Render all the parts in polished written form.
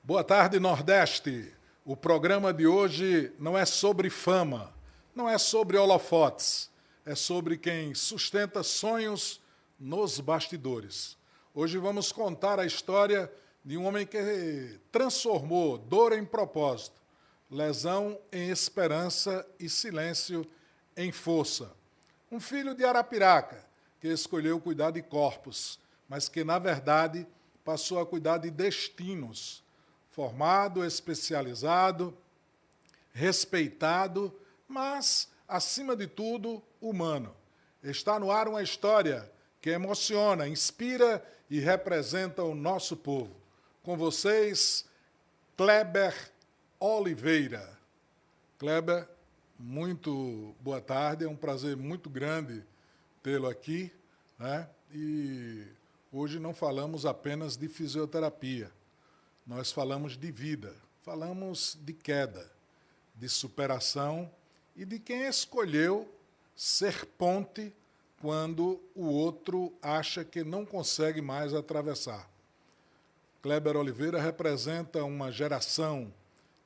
Boa tarde, Nordeste. O programa de hoje não é sobre fama, não é sobre holofotes, é sobre quem sustenta sonhos nos bastidores. Hoje vamos contar a história de um homem que transformou dor em propósito, lesão em esperança e silêncio em força. Um filho de Arapiraca que escolheu cuidar de corpos, mas que, na verdade, passou a cuidar de destinos. Formado, especializado, respeitado, mas, acima de tudo, humano. Está no ar uma história que emociona, inspira e representa o nosso povo. Com vocês, Kleber Oliveira. Kleber, muito boa tarde, é um prazer muito grande tê-lo aqui, né? E hoje não falamos apenas de fisioterapia. Nós falamos de vida, falamos de queda, de superação e de quem escolheu ser ponte quando o outro acha que não consegue mais atravessar. Kleber Oliveira representa uma geração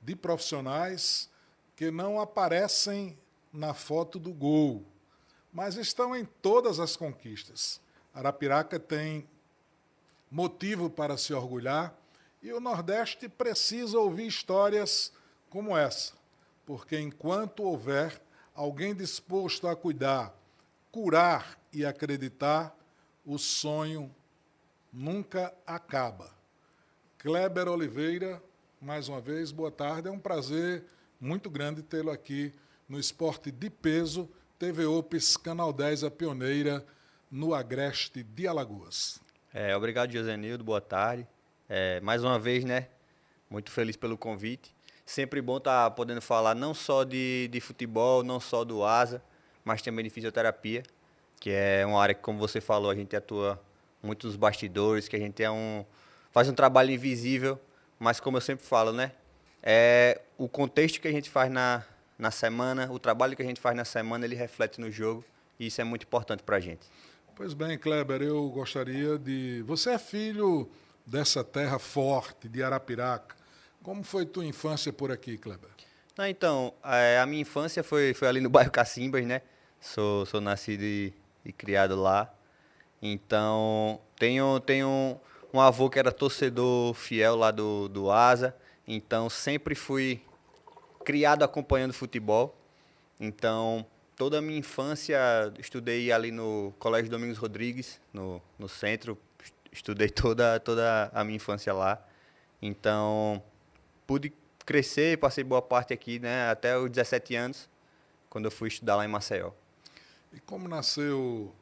de profissionais que não aparecem na foto do gol, mas estão em todas as conquistas. Arapiraca tem motivo para se orgulhar, e o Nordeste precisa ouvir histórias como essa, porque enquanto houver alguém disposto a cuidar, curar e acreditar, o sonho nunca acaba. Kleber Oliveira, mais uma vez, boa tarde. É um prazer muito grande tê-lo aqui no Esporte de Peso, TV Ops, Canal 10, a pioneira no Agreste de Alagoas. Obrigado, Josenildo, boa tarde. Mais uma vez, né? Muito feliz pelo convite. Sempre bom estar podendo falar não só de futebol, não só do ASA, mas também de fisioterapia, que é uma área que, como você falou, a gente atua muito nos bastidores, que a gente faz um trabalho invisível, mas como eu sempre falo, né? O contexto que a gente faz na semana, o trabalho que a gente faz na semana, ele reflete no jogo, e isso é muito importante para a gente. Pois bem, Kleber, eu gostaria de... Você é filho dessa terra forte, de Arapiraca. Como foi tua infância por aqui, Kleber? Então, a minha infância foi ali no bairro Cacimbas, né? Sou nascido e criado lá. Então, tenho um avô que era torcedor fiel lá do ASA. Então, sempre fui criado acompanhando futebol. Então, toda a minha infância, estudei ali no Colégio Domingos Rodrigues, no centro. Estudei toda a minha infância lá. Então, pude crescer, passei boa parte aqui, né, até os 17 anos, quando eu fui estudar lá em Maceió. E como nasceu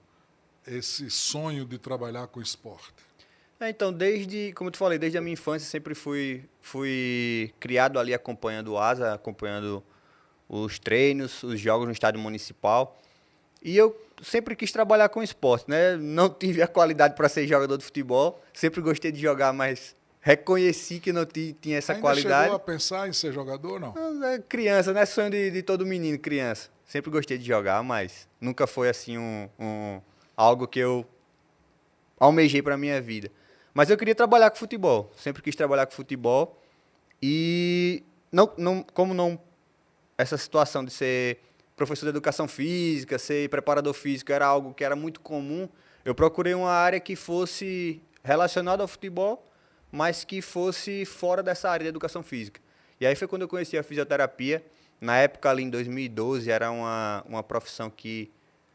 esse sonho de trabalhar com esporte? Então, como eu te falei, desde a minha infância, sempre fui criado ali acompanhando o ASA, acompanhando os treinos, os jogos no estádio municipal. E eu sempre quis trabalhar com esporte, né? Não tive a qualidade para ser jogador de futebol, sempre gostei de jogar, mas reconheci que não tinha essa qualidade. Ainda chegou a pensar em ser jogador, não? Criança, né? Sonho de todo menino, criança. Sempre gostei de jogar, mas nunca foi assim algo que eu almejei para minha vida. Mas eu queria trabalhar com futebol, sempre quis trabalhar com futebol. E essa situação de ser professor de educação física, ser preparador físico era algo que era muito comum, eu procurei uma área que fosse relacionada ao futebol, mas que fosse fora dessa área de educação física. E aí foi quando eu conheci a fisioterapia. Na época, ali em 2012, era uma profissão que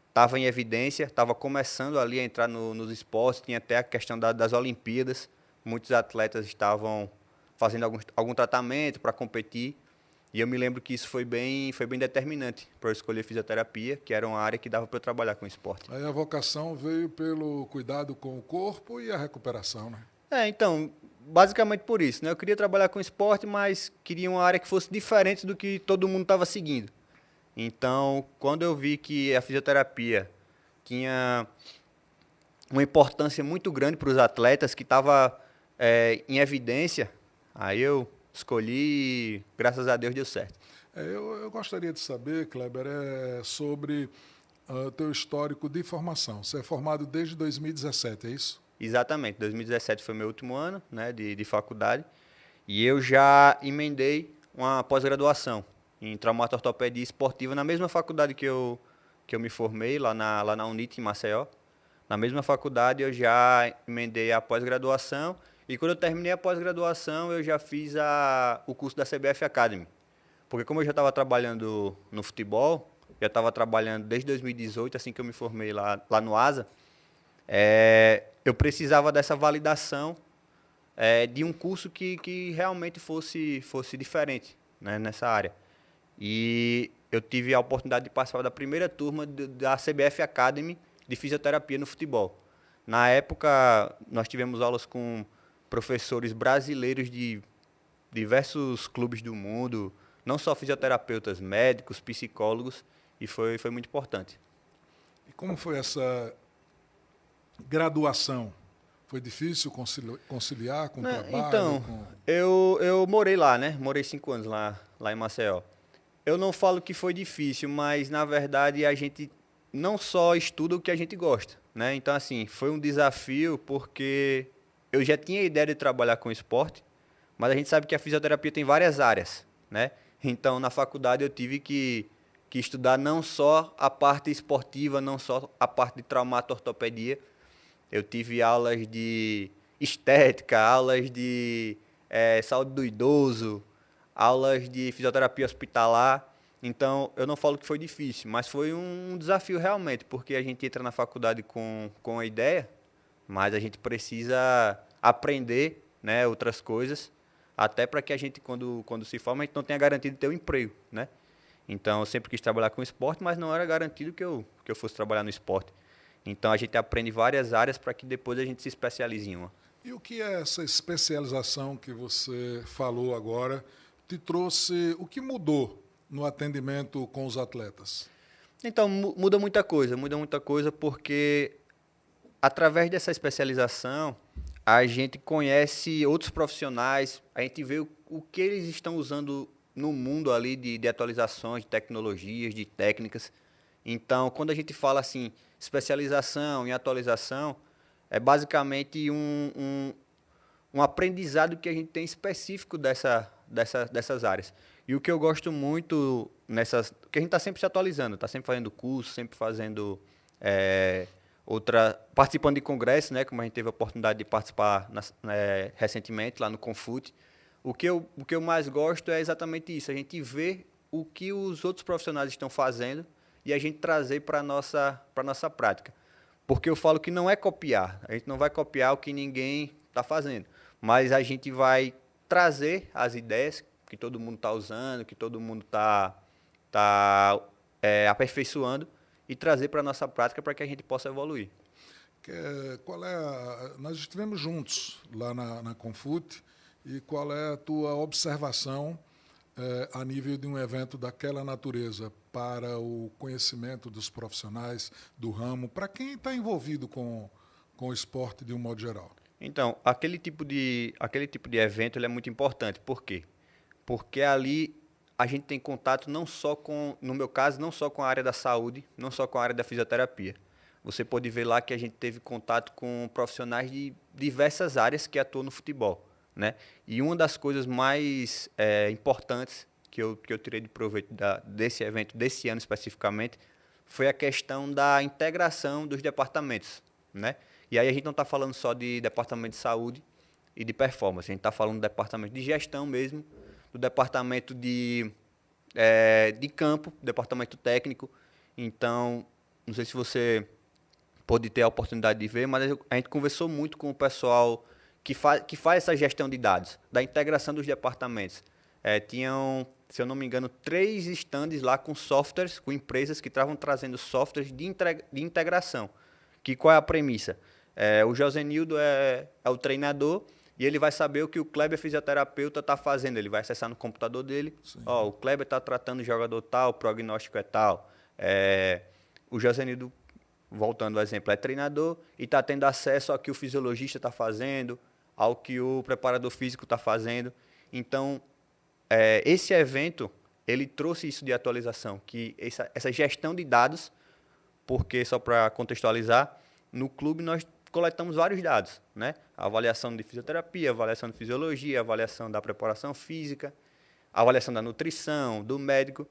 estava em evidência, estava começando ali a entrar nos esportes, tinha até a questão das Olimpíadas, muitos atletas estavam fazendo algum tratamento para competir, e eu me lembro que isso foi bem determinante para eu escolher fisioterapia, que era uma área que dava para eu trabalhar com esporte. Aí a vocação veio pelo cuidado com o corpo e a recuperação, né? Então, basicamente por isso, né? Eu queria trabalhar com esporte, mas queria uma área que fosse diferente do que todo mundo estava seguindo. Então, quando eu vi que a fisioterapia tinha uma importância muito grande para os atletas, que estava em evidência, aí eu escolhi e, graças a Deus, deu certo. Eu gostaria de saber, Kleber, sobre teu histórico de formação. Você é formado desde 2017, é isso? Exatamente. 2017 foi meu último ano, né, de faculdade. E eu já emendei uma pós-graduação em traumato-ortopedia esportiva na mesma faculdade que eu me formei, lá na Unite, em Maceió. Na mesma faculdade eu já emendei a pós-graduação e quando eu terminei a pós-graduação eu já fiz o curso da CBF Academy. Porque como eu já estava trabalhando no futebol, já estava trabalhando desde 2018, assim que eu me formei lá no ASA, eu precisava dessa validação de um curso que realmente fosse diferente, né, nessa área. E eu tive a oportunidade de participar da primeira turma da CBF Academy de fisioterapia no futebol. Na época, nós tivemos aulas com professores brasileiros de diversos clubes do mundo, não só fisioterapeutas, médicos, psicólogos, e foi muito importante. E como foi essa graduação? Foi difícil conciliar com o trabalho? Então, eu morei lá, né? Morei 5 anos lá em Maceió. Eu não falo que foi difícil, mas, na verdade, a gente não só estuda o que a gente gosta, né? Então, assim, foi um desafio porque eu já tinha a ideia de trabalhar com esporte, mas a gente sabe que a fisioterapia tem várias áreas, né? Então, na faculdade eu tive que estudar não só a parte esportiva, não só a parte de traumato-ortopedia. Eu tive aulas de estética, aulas de saúde do idoso, aulas de fisioterapia hospitalar. Então, eu não falo que foi difícil, mas foi um desafio realmente, porque a gente entra na faculdade com a ideia, mas a gente precisa aprender, né, outras coisas, até para que a gente, quando se forma, a gente não tenha garantido ter um emprego, né? Então, eu sempre quis trabalhar com esporte, mas não era garantido que eu fosse trabalhar no esporte. Então, a gente aprende várias áreas para que depois a gente se especialize em uma. E o que é essa especialização que você falou agora te trouxe, o que mudou no atendimento com os atletas? Então, muda muita coisa porque através dessa especialização, a gente conhece outros profissionais, a gente vê o que eles estão usando no mundo ali de atualizações, de tecnologias, de técnicas. Então, quando a gente fala assim, especialização em atualização, é basicamente um aprendizado que a gente tem específico dessas áreas. E o que eu gosto muito que a gente está sempre se atualizando, está sempre fazendo curso, sempre fazendo participando de congressos, né, como a gente teve a oportunidade de participar recentemente lá no Confute. O que eu mais gosto é exatamente isso, a gente ver o que os outros profissionais estão fazendo e a gente trazer para a nossa prática. Porque eu falo que não é copiar, a gente não vai copiar o que ninguém está fazendo, mas a gente vai trazer as ideias que todo mundo está usando, que todo mundo está aperfeiçoando e trazer para a nossa prática para que a gente possa evoluir. Nós estivemos juntos lá na Confute, e qual é a tua observação a nível de um evento daquela natureza para o conhecimento dos profissionais do ramo, para quem está envolvido com o esporte de um modo geral? Então, aquele tipo de evento ele é muito importante. Por quê? Porque ali a gente tem contato não só no meu caso, não só com a área da saúde, não só com a área da fisioterapia. Você pode ver lá que a gente teve contato com profissionais de diversas áreas que atuam no futebol, né? E uma das coisas mais importantes que eu tirei de proveito desse evento, desse ano especificamente, foi a questão da integração dos departamentos, né? E aí a gente não está falando só de departamento de saúde e de performance, a gente está falando do departamento de gestão mesmo, do departamento de campo, departamento técnico. Então, não sei se você pôde ter a oportunidade de ver, mas a gente conversou muito com o pessoal que faz essa gestão de dados, da integração dos departamentos. Tinham, se eu não me engano, 3 stands lá com softwares, com empresas que estavam trazendo softwares de integração. Qual é a premissa? O Josenildo é o treinador e ele vai saber o que o Kleber fisioterapeuta está fazendo. Ele vai acessar no computador dele. O Kleber está tratando o jogador tal, o prognóstico é tal. O Josenildo, voltando ao exemplo, é treinador e está tendo acesso ao que o fisiologista está fazendo, ao que o preparador físico está fazendo. Então, esse evento, ele trouxe isso de atualização, que essa gestão de dados, porque, só para contextualizar, no clube nós coletamos vários dados, né? Avaliação de fisioterapia, avaliação de fisiologia, avaliação da preparação física, avaliação da nutrição, do médico.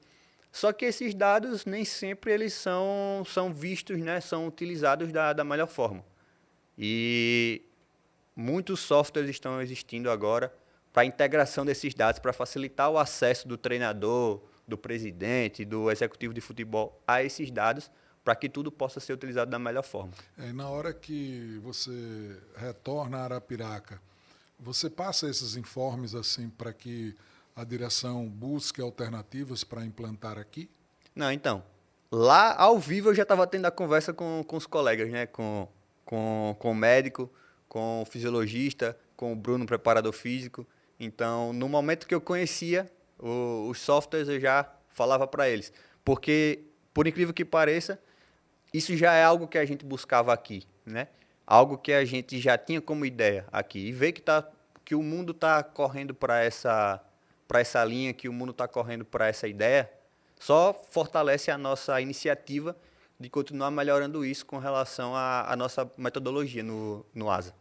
Só que esses dados nem sempre eles são vistos, né? São utilizados da melhor forma. E muitos softwares estão existindo agora para a integração desses dados, para facilitar o acesso do treinador, do presidente, do executivo de futebol a esses dados, para que tudo possa ser utilizado da melhor forma. Na hora que você retorna a Arapiraca, você passa esses informes assim para que a direção busque alternativas para implantar aqui? Não, então, lá ao vivo eu já estava tendo a conversa com os colegas, né? Com o médico, com o fisiologista, com o Bruno, preparador físico. Então, no momento que eu conhecia os softwares, eu já falava para eles. Porque, por incrível que pareça, isso já é algo que a gente buscava aqui, né? Algo que a gente já tinha como ideia aqui. E ver que o mundo está correndo para essa linha, que o mundo está correndo para essa ideia, só fortalece a nossa iniciativa de continuar melhorando isso com relação à nossa metodologia no ASA.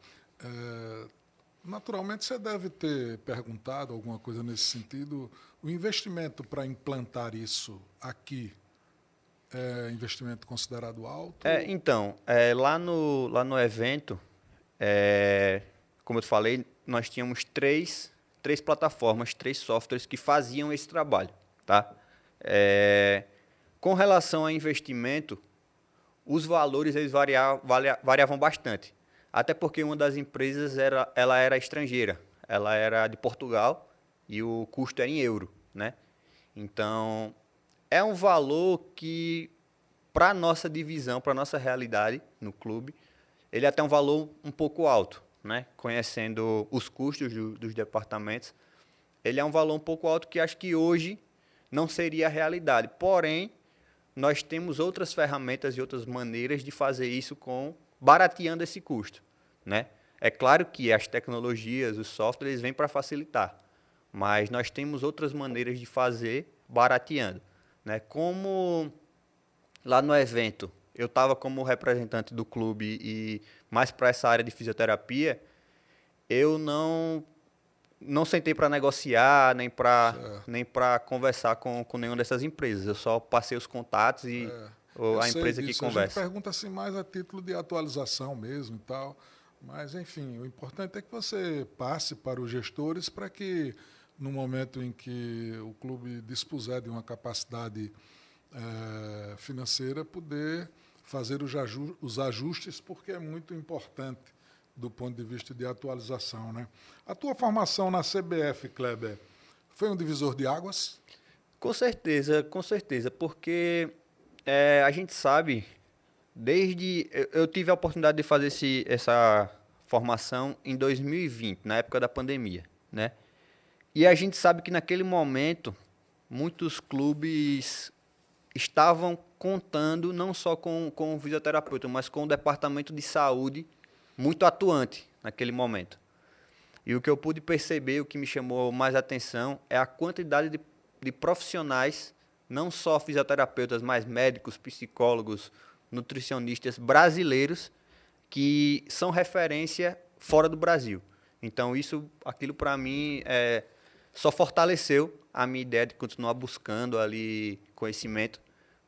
Naturalmente, você deve ter perguntado alguma coisa nesse sentido. O investimento para implantar isso aqui é investimento considerado alto? Então, lá no evento, como eu te falei, nós tínhamos três plataformas, 3 softwares que faziam esse trabalho. Tá? Com relação a investimento, os valores eles variavam bastante. Até porque uma das empresas ela era estrangeira, ela era de Portugal e o custo era em euro, né? Então, é um valor que, para a nossa divisão, para a nossa realidade no clube, ele é até um valor um pouco alto, né? Conhecendo os custos dos departamentos, ele é um valor um pouco alto que acho que hoje não seria a realidade. Porém, nós temos outras ferramentas e outras maneiras de fazer isso barateando esse custo, né? É claro que as tecnologias, os softwares vêm para facilitar, mas nós temos outras maneiras de fazer barateando, né? Como lá no evento eu estava como representante do clube e mais para essa área de fisioterapia, eu não sentei para negociar, nem para conversar com nenhuma dessas empresas. Eu só passei os contatos e a empresa que conversa. A gente pergunta assim mais a título de atualização mesmo e tal. Mas, enfim, o importante é que você passe para os gestores para que, no momento em que o clube dispuser de uma capacidade financeira, poder fazer os ajustes, porque é muito importante do ponto de vista de atualização, né? A tua formação na CBF, Kleber, foi um divisor de águas? Com certeza, porque a gente sabe, eu tive a oportunidade de fazer essa formação em 2020, na época da pandemia, né? E a gente sabe que naquele momento, muitos clubes estavam contando não só com o fisioterapeuta, mas com o departamento de saúde muito atuante naquele momento. E o que eu pude perceber, o que me chamou mais atenção, é a quantidade de profissionais, não só fisioterapeutas, mas médicos, psicólogos, nutricionistas brasileiros, que são referência fora do Brasil. Então, aquilo para mim só fortaleceu a minha ideia de continuar buscando ali conhecimento,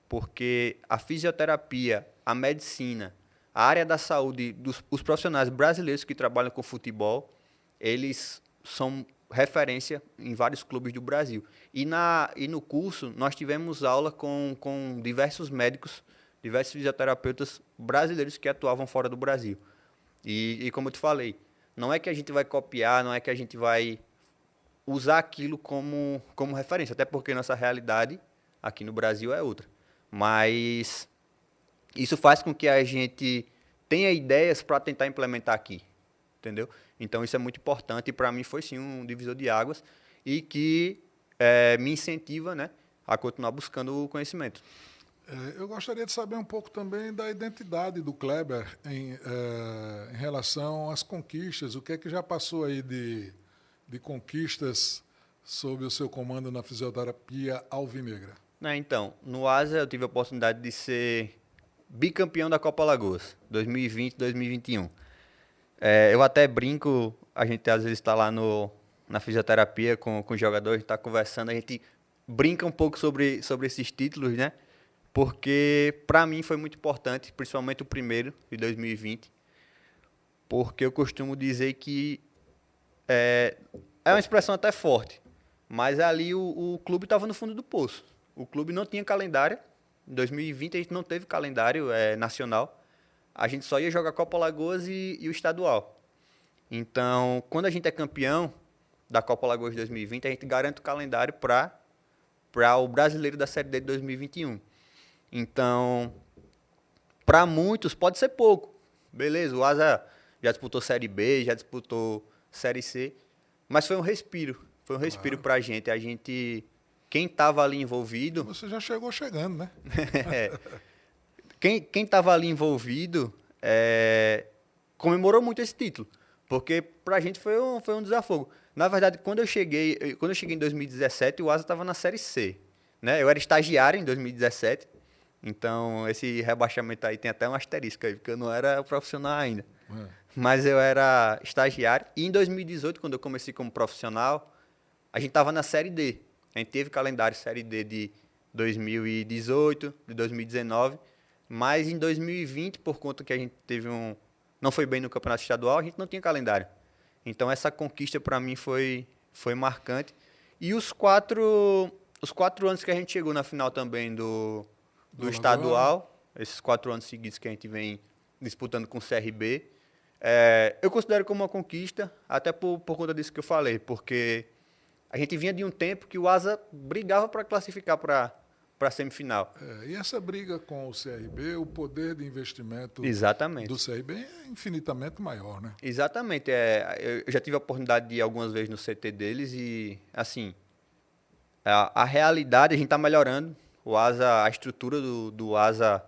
porque a fisioterapia, a medicina, a área da saúde, os profissionais brasileiros que trabalham com futebol, eles são referência em vários clubes do Brasil. E no curso, nós tivemos aula com diversos médicos, diversos fisioterapeutas brasileiros que atuavam fora do Brasil. E como eu te falei, não é que a gente vai copiar, não é que a gente vai usar aquilo como referência, até porque nossa realidade aqui no Brasil é outra. Mas isso faz com que a gente tenha ideias para tentar implementar aqui, entendeu? Então, isso é muito importante e, para mim, foi, sim, um divisor de águas e que me incentiva, né, a continuar buscando o conhecimento. Eu gostaria de saber um pouco também da identidade do Kleber em relação às conquistas. O que é que já passou aí de conquistas sob o seu comando na fisioterapia alvinegra? Então, no ASA eu tive a oportunidade de ser bicampeão da Copa Alagoas, 2020-2021. Eu até brinco, a gente às vezes está lá na fisioterapia com os jogadores, está conversando, a gente brinca um pouco sobre esses títulos, né? Porque para mim foi muito importante, principalmente o primeiro, de 2020, porque eu costumo dizer que é uma expressão até forte, mas ali o clube estava no fundo do poço. O clube não tinha calendário. Em 2020 a gente não teve calendário nacional. A gente só ia jogar Copa Alagoas e o estadual. Então, quando a gente é campeão da Copa Alagoas de 2020, a gente garante o calendário para o brasileiro da Série D de 2021. Então, para muitos pode ser pouco. Beleza, o Asa já disputou Série B, já disputou Série C, mas foi um respiro. Foi um respiro para a gente. Quem estava ali envolvido... Você já chegou chegando, né? Quem estava ali envolvido comemorou muito esse título, porque para a gente foi um desafogo. Na verdade, quando eu cheguei em 2017, o Asa estava na Série C. Né? Eu era estagiário em 2017, então esse rebaixamento aí tem até um asterisco aí, porque eu não era profissional ainda. Mas eu era estagiário. E em 2018, quando eu comecei como profissional, a gente estava na Série D. A gente teve calendário Série D de 2018, de 2019, mas em 2020, por conta que a gente não foi bem no campeonato estadual, a gente não tinha calendário. Então essa conquista para mim foi marcante. E os quatro anos que a gente chegou na final também do estadual, esses 4 anos seguidos que a gente vem disputando com o CRB, eu considero como uma conquista, até por conta disso que eu falei, porque a gente vinha de um tempo que o Asa brigava para classificar para a semifinal. E essa briga com o CRB, o poder de investimento Exatamente. do CRB é infinitamente maior, né? Exatamente. Eu já tive a oportunidade de ir algumas vezes no CT deles e, assim, a realidade a gente está melhorando. O Asa, a estrutura do Asa,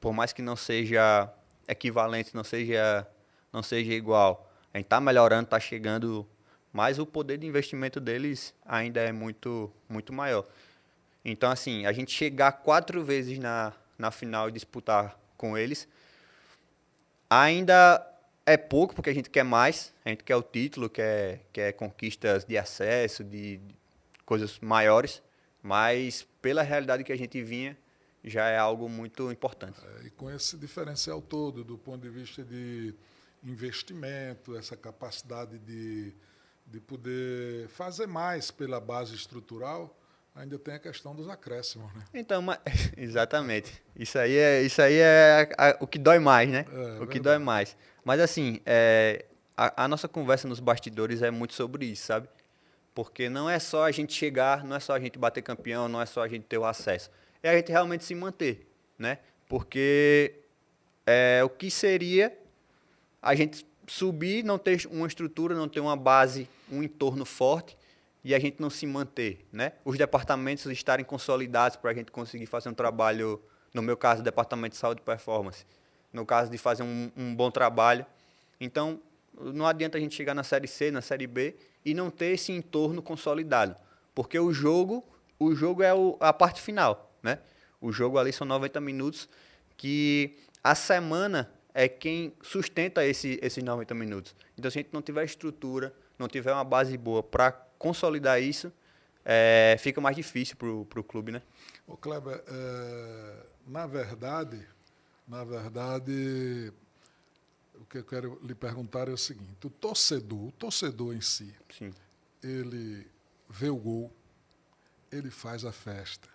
por mais que não seja equivalente, não seja igual, a gente está melhorando, está chegando, mas o poder de investimento deles ainda é muito, muito maior. Então, assim, a gente chegar 4 vezes na final e disputar com eles ainda é pouco, porque a gente quer mais. A gente quer o título, quer conquistas de acesso, de coisas maiores. Mas, pela realidade que a gente vinha, já é algo muito importante. E com esse diferencial todo, do ponto de vista de investimento, essa capacidade de poder fazer mais pela base estrutural, ainda tem a questão dos acréscimos, né? Então, exatamente. Isso aí é o que dói mais, né? O que dói mais. Mas, assim, a nossa conversa nos bastidores é muito sobre isso, sabe? Porque não é só a gente chegar, não é só a gente bater campeão, não é só a gente ter o acesso. É a gente realmente se manter, né? Porque o que seria a gente subir, não ter uma estrutura, não ter uma base, um entorno forte, e a gente não se manter, né? Os departamentos estarem consolidados para a gente conseguir fazer um trabalho, no meu caso, o Departamento de Saúde e Performance, no caso de fazer um bom trabalho. Então, não adianta a gente chegar na Série C, na Série B, e não ter esse entorno consolidado, porque o jogo é a parte final, né? O jogo ali são 90 minutos, que a semana é quem sustenta esses 90 minutos. Então, se a gente não tiver estrutura, não tiver uma base boa para consolidar isso, fica mais difícil para o clube, né? Ô Kleber, na verdade, o que eu quero lhe perguntar é o seguinte: o torcedor em si, Sim. Ele vê o gol, ele faz a festa,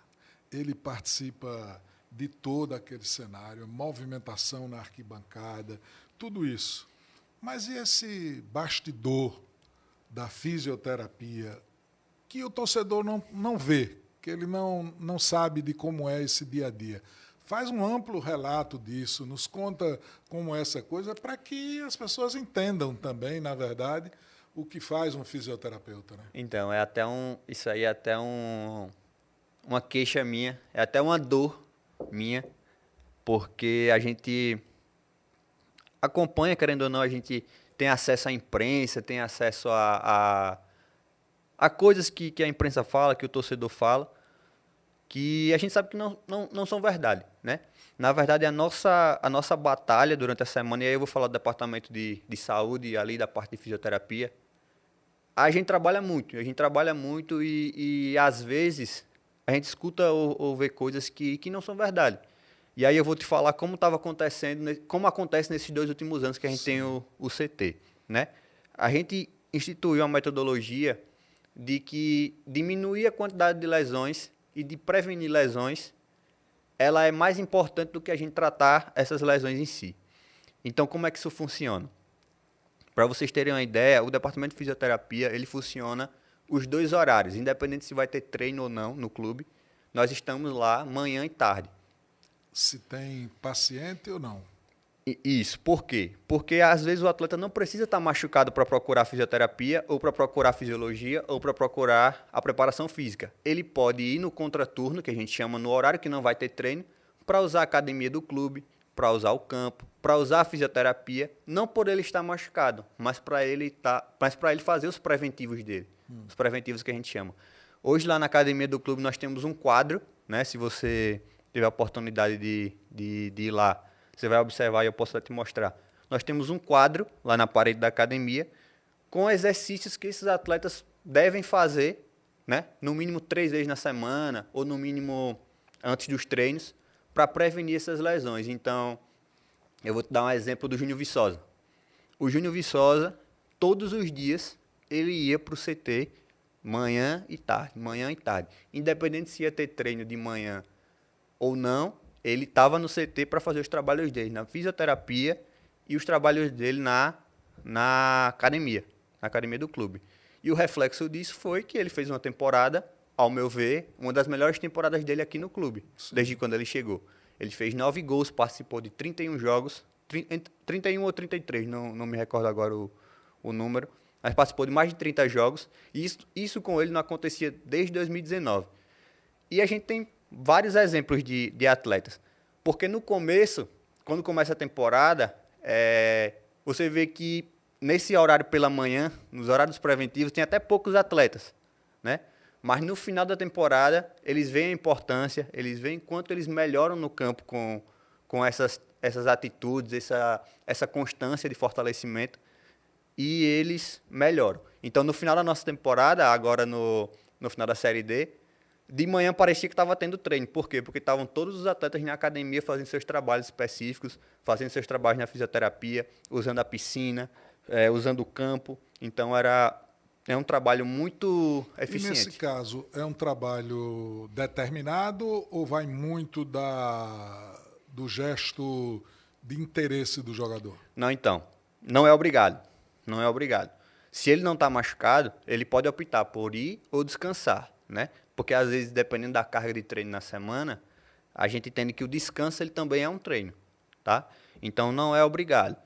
ele participa de todo aquele cenário, a movimentação na arquibancada, tudo isso. Mas e esse bastidor da fisioterapia que o torcedor não vê, que ele não sabe de como é esse dia a dia? Faz um amplo relato disso, nos conta como é essa coisa, para que as pessoas entendam também, na verdade, o que faz um fisioterapeuta, né? Então, isso aí é até uma queixa minha, é até uma dor minha, porque a gente acompanha, querendo ou não, a gente tem acesso à imprensa, tem acesso a coisas que a imprensa fala, que o torcedor fala, que a gente sabe que não são verdade, né? Na verdade, a nossa batalha durante a semana, e aí eu vou falar do departamento de saúde e ali da parte de fisioterapia, a gente trabalha muito e às vezes a gente escuta ou vê coisas que não são verdade. E aí eu vou te falar como estava acontecendo, como acontece nesses 2 últimos anos que a gente tem o CT, né? A gente instituiu uma metodologia de que diminuir a quantidade de lesões e de prevenir lesões, ela é mais importante do que a gente tratar essas lesões em si. Então, como é que isso funciona? Para vocês terem uma ideia, o departamento de fisioterapia, ele funciona os 2 horários, independente se vai ter treino ou não no clube. Nós estamos lá manhã e tarde. Se tem paciente ou não. Isso, por quê? Porque às vezes o atleta não precisa estar machucado para procurar fisioterapia, ou para procurar fisiologia, ou para procurar a preparação física. Ele pode ir no contraturno, que a gente chama no horário que não vai ter treino, para usar a academia do clube, para usar o campo, para usar a fisioterapia, não por ele estar machucado, mas para ele fazer os preventivos dele, os preventivos que a gente chama. Hoje lá na academia do clube nós temos um quadro, né? Se você tiver a oportunidade de ir lá, você vai observar e eu posso te mostrar. Nós temos um quadro lá na parede da academia com exercícios que esses atletas devem fazer, né? No mínimo 3 vezes na semana ou no mínimo antes dos treinos para prevenir essas lesões. Então, eu vou te dar um exemplo do Júnior Viçosa. O Júnior Viçosa, todos os dias, ele ia para o CT manhã e tarde. Independente se ia ter treino de manhã ou não, ele estava no CT para fazer os trabalhos dele na fisioterapia e os trabalhos dele na academia do clube. E o reflexo disso foi que ele fez uma temporada, ao meu ver, uma das melhores temporadas dele aqui no clube, desde quando ele chegou. Ele fez 9 gols, participou de 31 jogos, 31 ou 33, não me recordo agora o número, mas participou de mais de 30 jogos, e isso com ele não acontecia desde 2019. E a gente tem vários exemplos de atletas. Porque no começo, quando começa a temporada, você vê que nesse horário pela manhã, nos horários preventivos, tem até poucos atletas, né? Mas no final da temporada, eles veem a importância, eles veem quanto eles melhoram no campo com essas atitudes, essa constância de fortalecimento, e eles melhoram. Então, no final da nossa temporada, agora no final da Série D, de manhã parecia que estava tendo treino. Por quê? Porque estavam todos os atletas na academia fazendo seus trabalhos específicos, fazendo seus trabalhos na fisioterapia, usando a piscina, usando o campo. Então, é um trabalho muito eficiente. E nesse caso, é um trabalho determinado ou vai muito do gesto de interesse do jogador? Não, então. Não é obrigado. Não é obrigado. Se ele não está machucado, ele pode optar por ir ou descansar, né? Porque, às vezes, dependendo da carga de treino na semana, a gente entende que o descanso ele também é um treino, tá? Então, não é obrigado.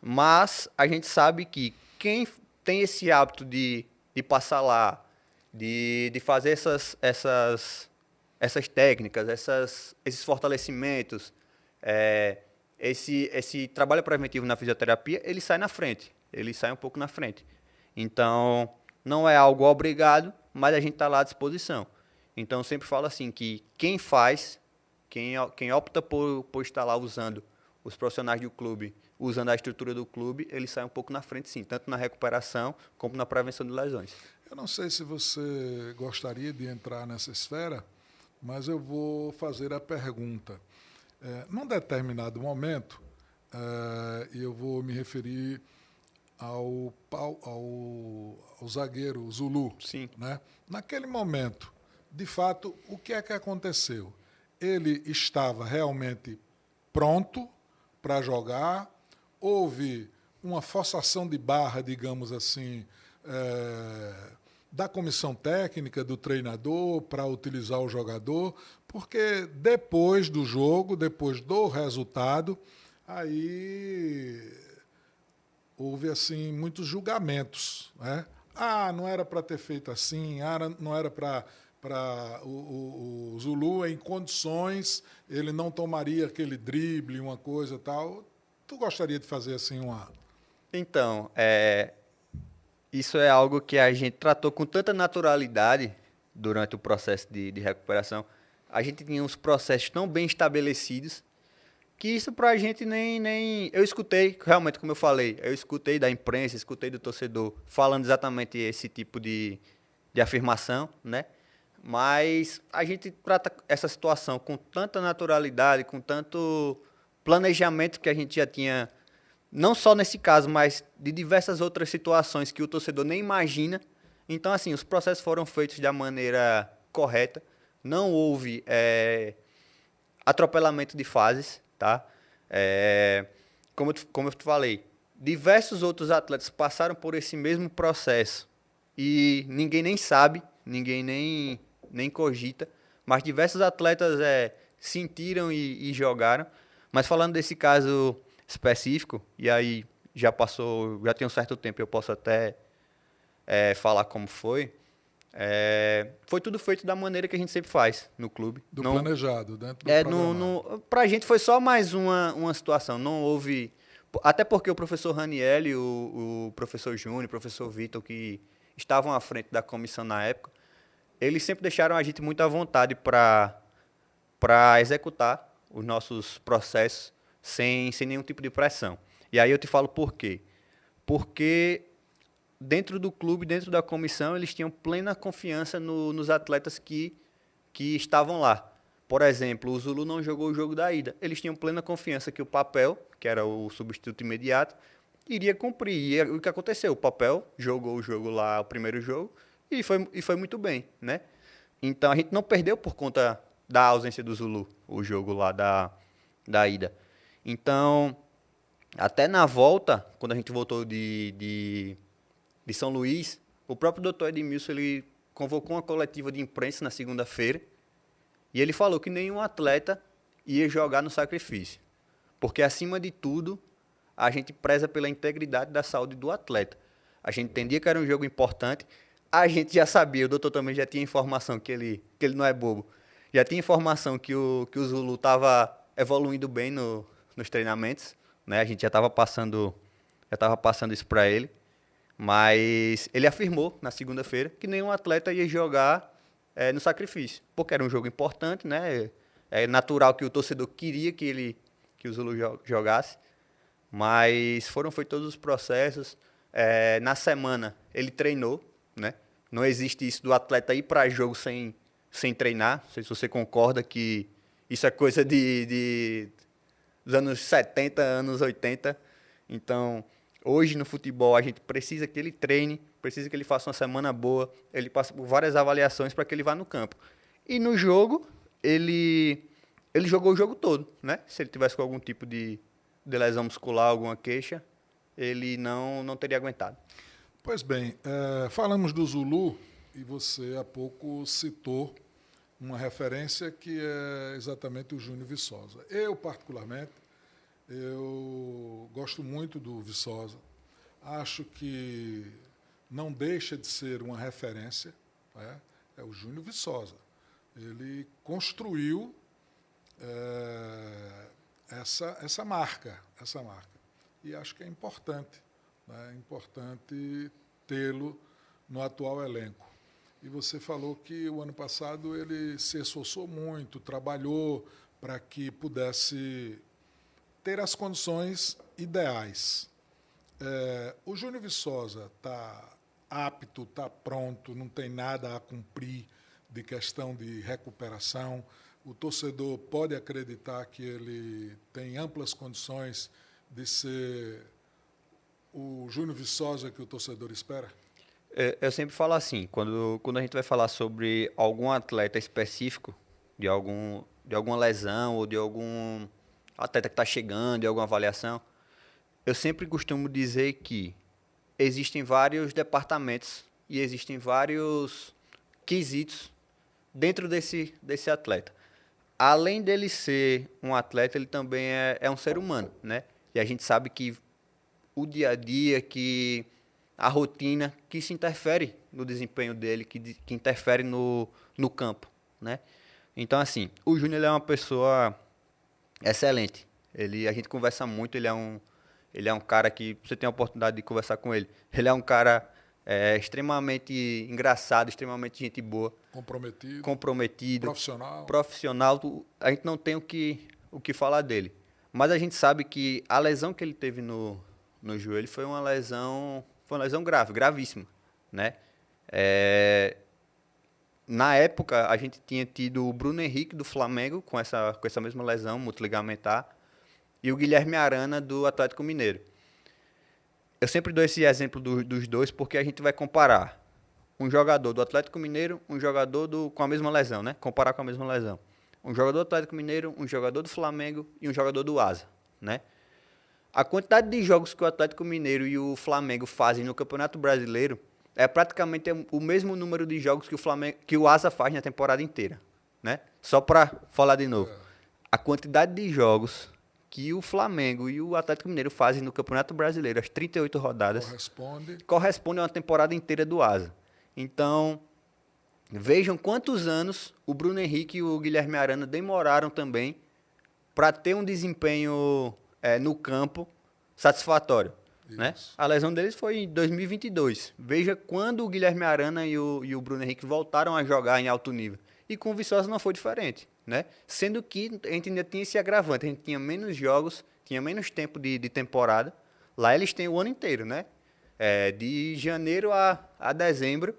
Mas a gente sabe que quem tem esse hábito de passar lá, de fazer essas técnicas, esses fortalecimentos, esse trabalho preventivo na fisioterapia, ele sai na frente, ele sai um pouco na frente. Então, não é algo obrigado, mas a gente está lá à disposição. Então, eu sempre falo assim, que quem opta por estar lá usando os profissionais do clube, usando a estrutura do clube, ele sai um pouco na frente, sim, tanto na recuperação como na prevenção de lesões. Eu não sei se você gostaria de entrar nessa esfera, mas eu vou fazer a pergunta. Num determinado momento, e eu vou me referir ao zagueiro Zulu. Sim. Né? Naquele momento, de fato, o que é que aconteceu? Ele estava realmente pronto para jogar, houve uma forçação de barra, digamos assim, da comissão técnica, do treinador, para utilizar o jogador, porque depois do jogo, depois do resultado, aí houve assim muitos julgamentos, né? Não era para ter feito assim, não era para o Zulu em condições, ele não tomaria aquele drible, uma coisa tal. Tu gostaria de fazer assim uma... Então, isso é algo que a gente tratou com tanta naturalidade durante o processo de recuperação, a gente tinha uns processos tão bem estabelecidos que isso pra gente nem... Eu escutei, realmente, como eu falei, eu escutei da imprensa, escutei do torcedor falando exatamente esse tipo de afirmação, né? Mas a gente trata essa situação com tanta naturalidade, com tanto planejamento que a gente já tinha, não só nesse caso, mas de diversas outras situações que o torcedor nem imagina. Então, assim, os processos foram feitos da maneira correta, não houve atropelamento de fases, tá? Como eu te falei, diversos outros atletas passaram por esse mesmo processo e ninguém nem sabe, ninguém nem cogita, mas diversos atletas sentiram e jogaram. Mas falando desse caso específico, e aí já tem um certo tempo, eu posso até falar como foi. Foi tudo feito da maneira que a gente sempre faz no clube. Planejado, dentro do programado. Pra gente foi só mais uma situação, não houve... Até porque o professor Raniel, o professor Júnior, o professor Vitor, que estavam à frente da comissão na época, eles sempre deixaram a gente muito à vontade para executar os nossos processos sem nenhum tipo de pressão. E aí eu te falo por quê. Porque dentro do clube, dentro da comissão, eles tinham plena confiança nos atletas que estavam lá. Por exemplo, o Zulu não jogou o jogo da ida. Eles tinham plena confiança que o Papel, que era o substituto imediato, iria cumprir. E o que aconteceu? O Papel jogou o jogo lá, o primeiro jogo, e foi muito bem, né? Então, a gente não perdeu por conta da ausência do Zulu, o jogo lá da ida. Então, até na volta, quando a gente voltou de São Luís, o próprio doutor Edmilson, ele convocou uma coletiva de imprensa na segunda-feira e ele falou que nenhum atleta ia jogar no sacrifício. Porque, acima de tudo, a gente preza pela integridade da saúde do atleta. A gente entendia que era um jogo importante, a gente já sabia, o doutor também já tinha informação que ele não é bobo, já tinha informação que o Zulu estava evoluindo bem nos treinamentos, né? A gente já estava passando isso para ele, mas ele afirmou na segunda-feira que nenhum atleta ia jogar no sacrifício, porque era um jogo importante, né? É natural que o torcedor queria que o Zulu jogasse, mas foram feitos todos os processos. Na semana ele treinou, né? Não existe isso do atleta ir para jogo sem treinar. Não sei se você concorda que isso é coisa dos anos 70, anos 80. Então, hoje no futebol a gente precisa que ele treine, precisa que ele faça uma semana boa, ele passa por várias avaliações para que ele vá no campo. E no jogo, ele jogou o jogo todo, né? Se ele tivesse com algum tipo de lesão muscular, alguma queixa, ele não teria aguentado. Pois bem, falamos do Zulu e você há pouco citou uma referência que é exatamente o Júnior Viçosa. Eu, particularmente, gosto muito do Viçosa. Acho que não deixa de ser uma referência, né? É o Júnior Viçosa. Ele construiu essa marca. E acho que é importante. É importante tê-lo no atual elenco. E você falou que o ano passado ele se esforçou muito, trabalhou para que pudesse ter as condições ideais. O Júnior Viçosa está apto, está pronto, não tem nada a cumprir de questão de recuperação. O torcedor pode acreditar que ele tem amplas condições de ser o Júnior Viçosa que o torcedor espera? Eu sempre falo assim, quando a gente vai falar sobre algum atleta específico, de alguma lesão ou de algum atleta que está chegando, de alguma avaliação, eu sempre costumo dizer que existem vários departamentos e existem vários quesitos dentro desse atleta. Além dele ser um atleta, ele também é um ser humano, né? E a gente sabe que o dia a dia, que a rotina, que isso interfere no desempenho dele, que interfere no campo, né? Então, assim, o Júnior é uma pessoa excelente. A gente conversa muito, ele é um cara que você tem a oportunidade de conversar com ele. Ele é um cara é extremamente engraçado, extremamente gente boa. Comprometido. Profissional. A gente não tem o que falar dele. Mas a gente sabe que a lesão que ele teve no joelho foi uma lesão grave, gravíssima, né? Na época, a gente tinha tido o Bruno Henrique do Flamengo com essa mesma lesão multiligamentar e o Guilherme Arana do Atlético Mineiro. Eu sempre dou esse exemplo dos dois porque a gente vai comparar um jogador do Atlético Mineiro, um jogador com a mesma lesão, né? Comparar com a mesma lesão. Um jogador do Atlético Mineiro, um jogador do Flamengo e um jogador do Asa, né? A quantidade de jogos que o Atlético Mineiro e o Flamengo fazem no Campeonato Brasileiro é praticamente o mesmo número de jogos que o Asa faz na temporada inteira, né? Só para falar de novo. A quantidade de jogos que o Flamengo e o Atlético Mineiro fazem no Campeonato Brasileiro, as 38 rodadas, corresponde a uma temporada inteira do Asa. Então, vejam quantos anos o Bruno Henrique e o Guilherme Arana demoraram também para ter um desempenho no campo satisfatório. Né? A lesão deles foi em 2022. Veja quando o Guilherme Arana e o Bruno Henrique voltaram a jogar em alto nível. E com o Viçosa não foi diferente. Né? Sendo que a gente ainda tinha esse agravante. A gente tinha menos jogos, tinha menos tempo de temporada. Lá eles têm o ano inteiro, né? De janeiro a dezembro,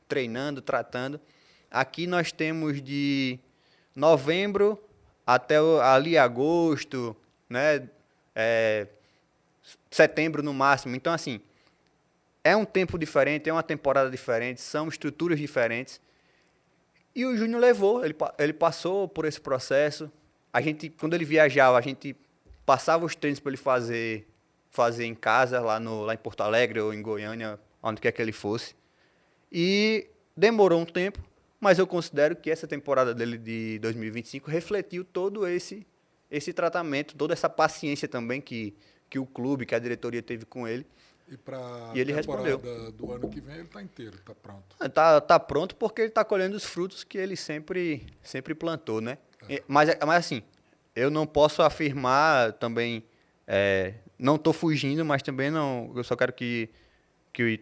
treinando, tratando. Aqui nós temos de novembro até ali agosto, né? Setembro no máximo. Então, assim, é um tempo diferente, é uma temporada diferente, são estruturas diferentes. E o Júnior levou, ele passou por esse processo. A gente, quando ele viajava, a gente passava os treinos para ele fazer em casa, lá em Porto Alegre ou em Goiânia, onde quer que ele fosse. E demorou um tempo, mas eu considero que essa temporada dele de 2025 refletiu todo esse tratamento, toda essa paciência também que o clube, que a diretoria teve com ele. E ele respondeu. Do ano que vem ele está inteiro, está pronto. Tá pronto porque ele está colhendo os frutos que ele sempre plantou, né? Mas assim, eu não posso afirmar também, não estou fugindo, mas também não, eu só quero que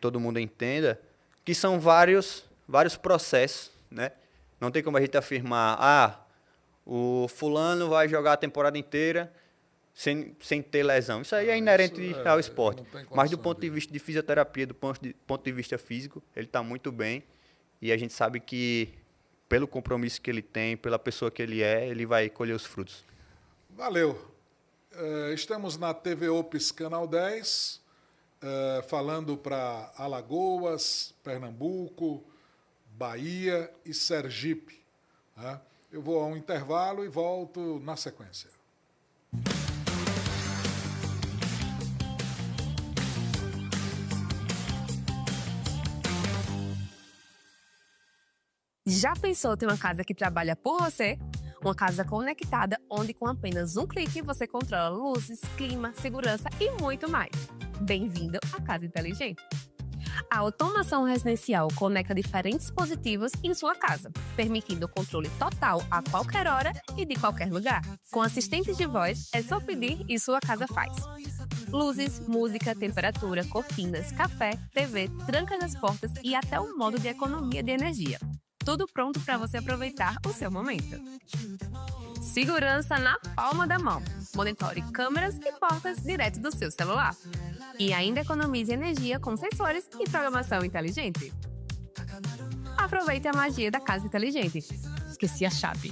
todo mundo entenda que são vários processos, né? Não tem como a gente afirmar, o fulano vai jogar a temporada inteira sem ter lesão. Isso aí é inerente ao esporte. Mas do ponto de vista de fisioterapia, do ponto de vista físico, ele está muito bem. E a gente sabe que, pelo compromisso que ele tem, pela pessoa que ele vai colher os frutos. Valeu. Estamos na TV Ops Canal 10, falando para Alagoas, Pernambuco, Bahia e Sergipe. Eu vou a um intervalo e volto na sequência. Já pensou ter uma casa que trabalha por você? Uma casa conectada, onde com apenas um clique você controla luzes, clima, segurança e muito mais. Bem-vindo à Casa Inteligente. A automação residencial conecta diferentes dispositivos em sua casa, permitindo o controle total a qualquer hora e de qualquer lugar. Com assistentes de voz, é só pedir e sua casa faz. Luzes, música, temperatura, cortinas, café, TV, trancas das portas e até o modo de economia de energia. Tudo pronto para você aproveitar o seu momento. Segurança na palma da mão. Monitore câmeras e portas direto do seu celular. E ainda economize energia com sensores e programação inteligente. Aproveite a magia da Casa Inteligente. Esqueci a chave.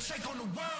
Take on the world.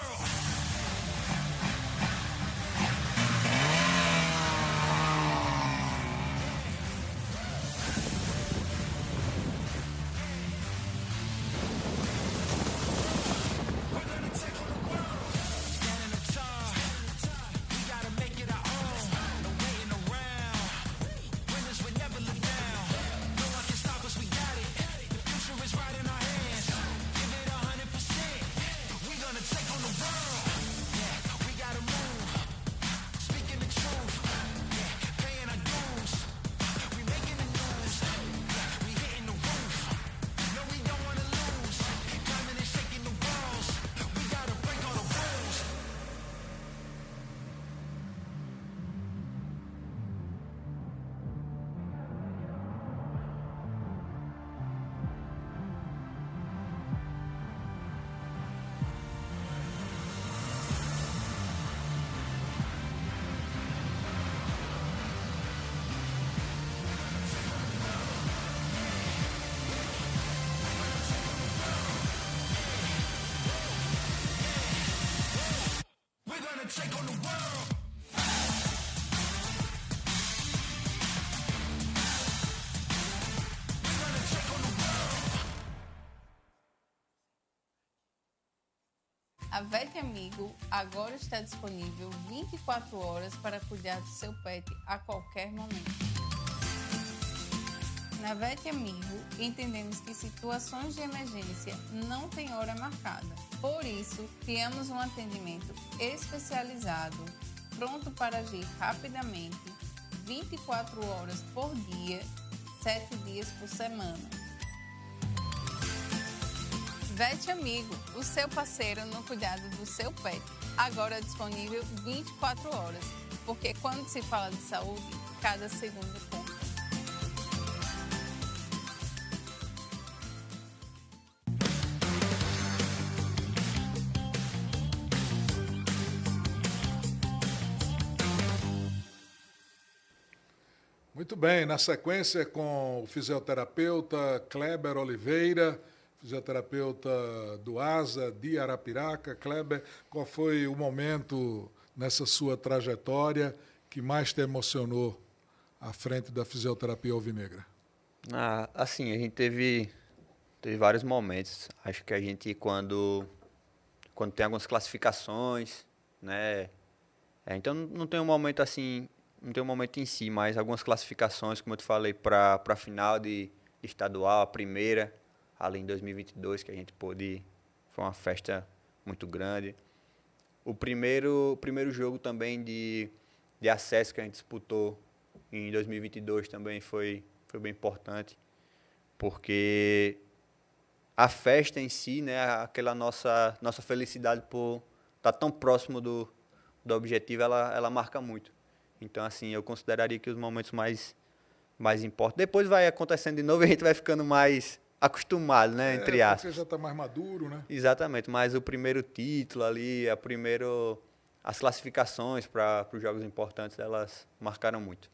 take on the world. We're gonna take on the world. A Vet Amigo agora está disponível 24 horas para cuidar do seu pet a qualquer momento. Na Vet Amigo, entendemos que situações de emergência não têm hora marcada. Por isso, criamos um atendimento especializado, pronto para agir rapidamente, 24 horas por dia, 7 dias por semana. Vet Amigo, o seu parceiro no cuidado do seu pet, agora disponível 24 horas, porque quando se fala de saúde, cada segundo conta. Muito bem, na sequência com o fisioterapeuta Kleber Oliveira, fisioterapeuta do ASA de Arapiraca. Kleber, qual foi o momento nessa sua trajetória que mais te emocionou à frente da fisioterapia alvinegra? Assim, a gente teve vários momentos. Acho que a gente, quando tem algumas classificações, né? Então não tem um momento assim, não tem um momento em si, mas algumas classificações, como eu te falei, para a final de estadual, a primeira, ali em 2022, que a gente pôde, foi uma festa muito grande. O primeiro jogo também de acesso que a gente disputou em 2022 também foi bem importante, porque a festa em si, né, aquela nossa felicidade por estar tão próximo do objetivo, ela marca muito. Então, assim, eu consideraria que os momentos mais importantes. Depois vai acontecendo de novo e a gente vai ficando mais acostumado, né, entre aspas. Porque já está mais maduro, né? Exatamente, mas o primeiro título ali, as classificações para os jogos importantes, elas marcaram muito.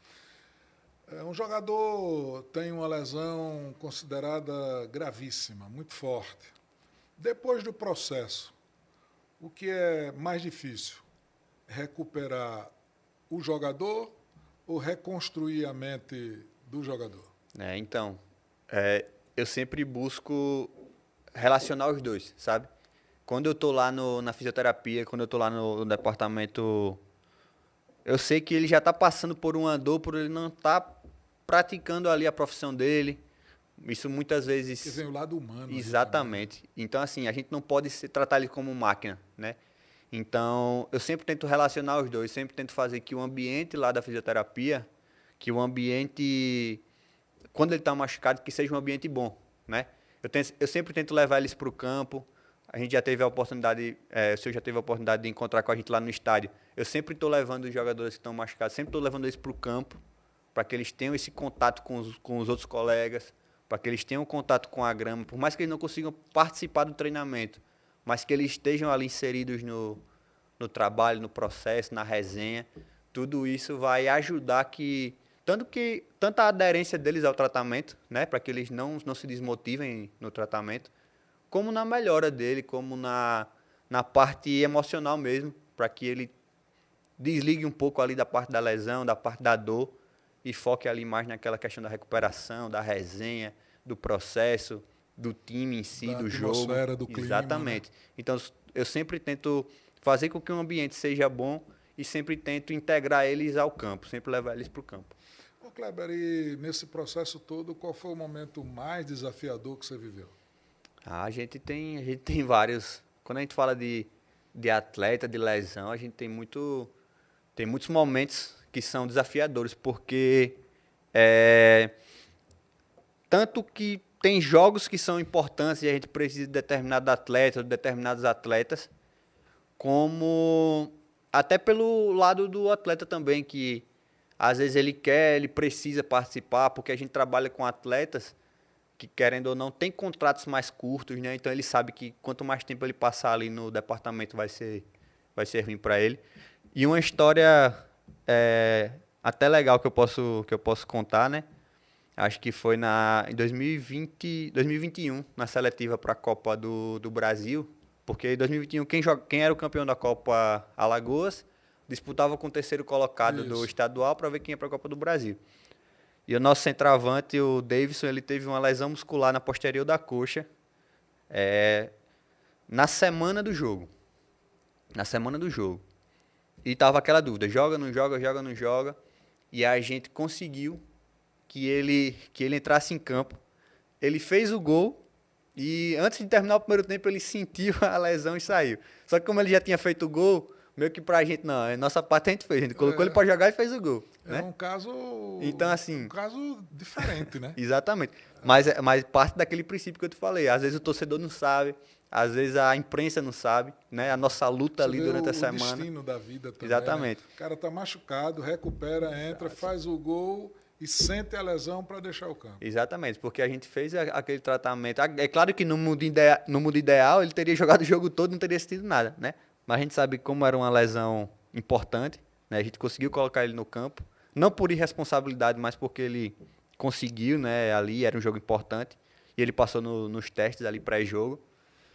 Um jogador tem uma lesão considerada gravíssima, muito forte. Depois do processo, o que é mais difícil? Recuperar o jogador ou reconstruir a mente do jogador? Então, eu sempre busco relacionar os dois, sabe? Quando eu estou lá na fisioterapia, quando eu estou lá no departamento, eu sei que ele já está passando por uma dor, por ele não estar praticando ali a profissão dele. Isso muitas vezes... Porque vem o lado humano. Exatamente. Então, assim, a gente não pode tratar ele como máquina, né? Então, eu sempre tento relacionar os dois, sempre tento fazer que o ambiente lá da fisioterapia, que o ambiente, quando ele está machucado, que seja um ambiente bom, né? Eu sempre tento levar eles para o campo. A gente já teve a oportunidade, o senhor já teve a oportunidade de encontrar com a gente lá no estádio. Eu sempre estou levando os jogadores que estão machucados, sempre estou levando eles para o campo, para que eles tenham esse contato com os outros colegas, para que eles tenham contato com a grama, por mais que eles não consigam participar do treinamento, mas que eles estejam ali inseridos no trabalho, no processo, na resenha. Tudo isso vai ajudar tanto a aderência deles ao tratamento, né, para que eles não se desmotivem no tratamento, como na melhora dele, como na parte emocional mesmo, para que ele desligue um pouco ali da parte da lesão, da parte da dor, e foque ali mais naquela questão da recuperação, da resenha, do processo, do time em si, do jogo. Do clima, exatamente. Né? Então, eu sempre tento fazer com que o ambiente seja bom e sempre tento integrar eles ao campo, sempre levar eles para o campo. Ô Kleber, e nesse processo todo, qual foi o momento mais desafiador que você viveu? A gente tem vários. Quando a gente fala de atleta, de lesão, a gente tem muitos momentos que são desafiadores, porque tanto que tem jogos que são importantes e a gente precisa de determinado atleta, de determinados atletas, como até pelo lado do atleta também, que às vezes ele precisa participar, porque a gente trabalha com atletas que, querendo ou não, tem contratos mais curtos, né? Então ele sabe que quanto mais tempo ele passar ali no departamento vai ser ruim para ele. E uma história até legal que eu posso contar, né? Acho que foi em 2021, na seletiva para a Copa do Brasil, porque em 2021 quem era o campeão da Copa Alagoas disputava com o terceiro colocado do Isso. estadual para ver quem ia para a Copa do Brasil. E o nosso centroavante, o Davidson, ele teve uma lesão muscular na posterior da coxa na semana do jogo. Na semana do jogo. E tava aquela dúvida, joga, não joga, joga, não joga. E a gente conseguiu que ele entrasse em campo. Ele fez o gol e antes de terminar o primeiro tempo ele sentiu a lesão e saiu. Só que como ele já tinha feito o gol, meio que pra gente, não, a nossa parte a gente fez. A gente colocou ele pra jogar e fez o gol. É Né? um caso. Então, assim. Um caso diferente, né? Exatamente. Mas parte daquele princípio que eu te falei. Às vezes o torcedor não sabe, às vezes a imprensa não sabe, né? A nossa luta Você ali vê durante a o semana. destino da vida também. Exatamente. Né? O cara tá machucado, recupera, entra, faz o gol e sente a lesão para deixar o campo. Exatamente, porque a gente fez aquele tratamento. É claro que no mundo ideal ele teria jogado o jogo todo, não teria sentido nada, né? Mas a gente sabe como era uma lesão importante, né? A gente conseguiu colocar ele no campo, não por irresponsabilidade, mas porque ele conseguiu, né? Ali era um jogo importante e ele passou nos testes ali pré-jogo.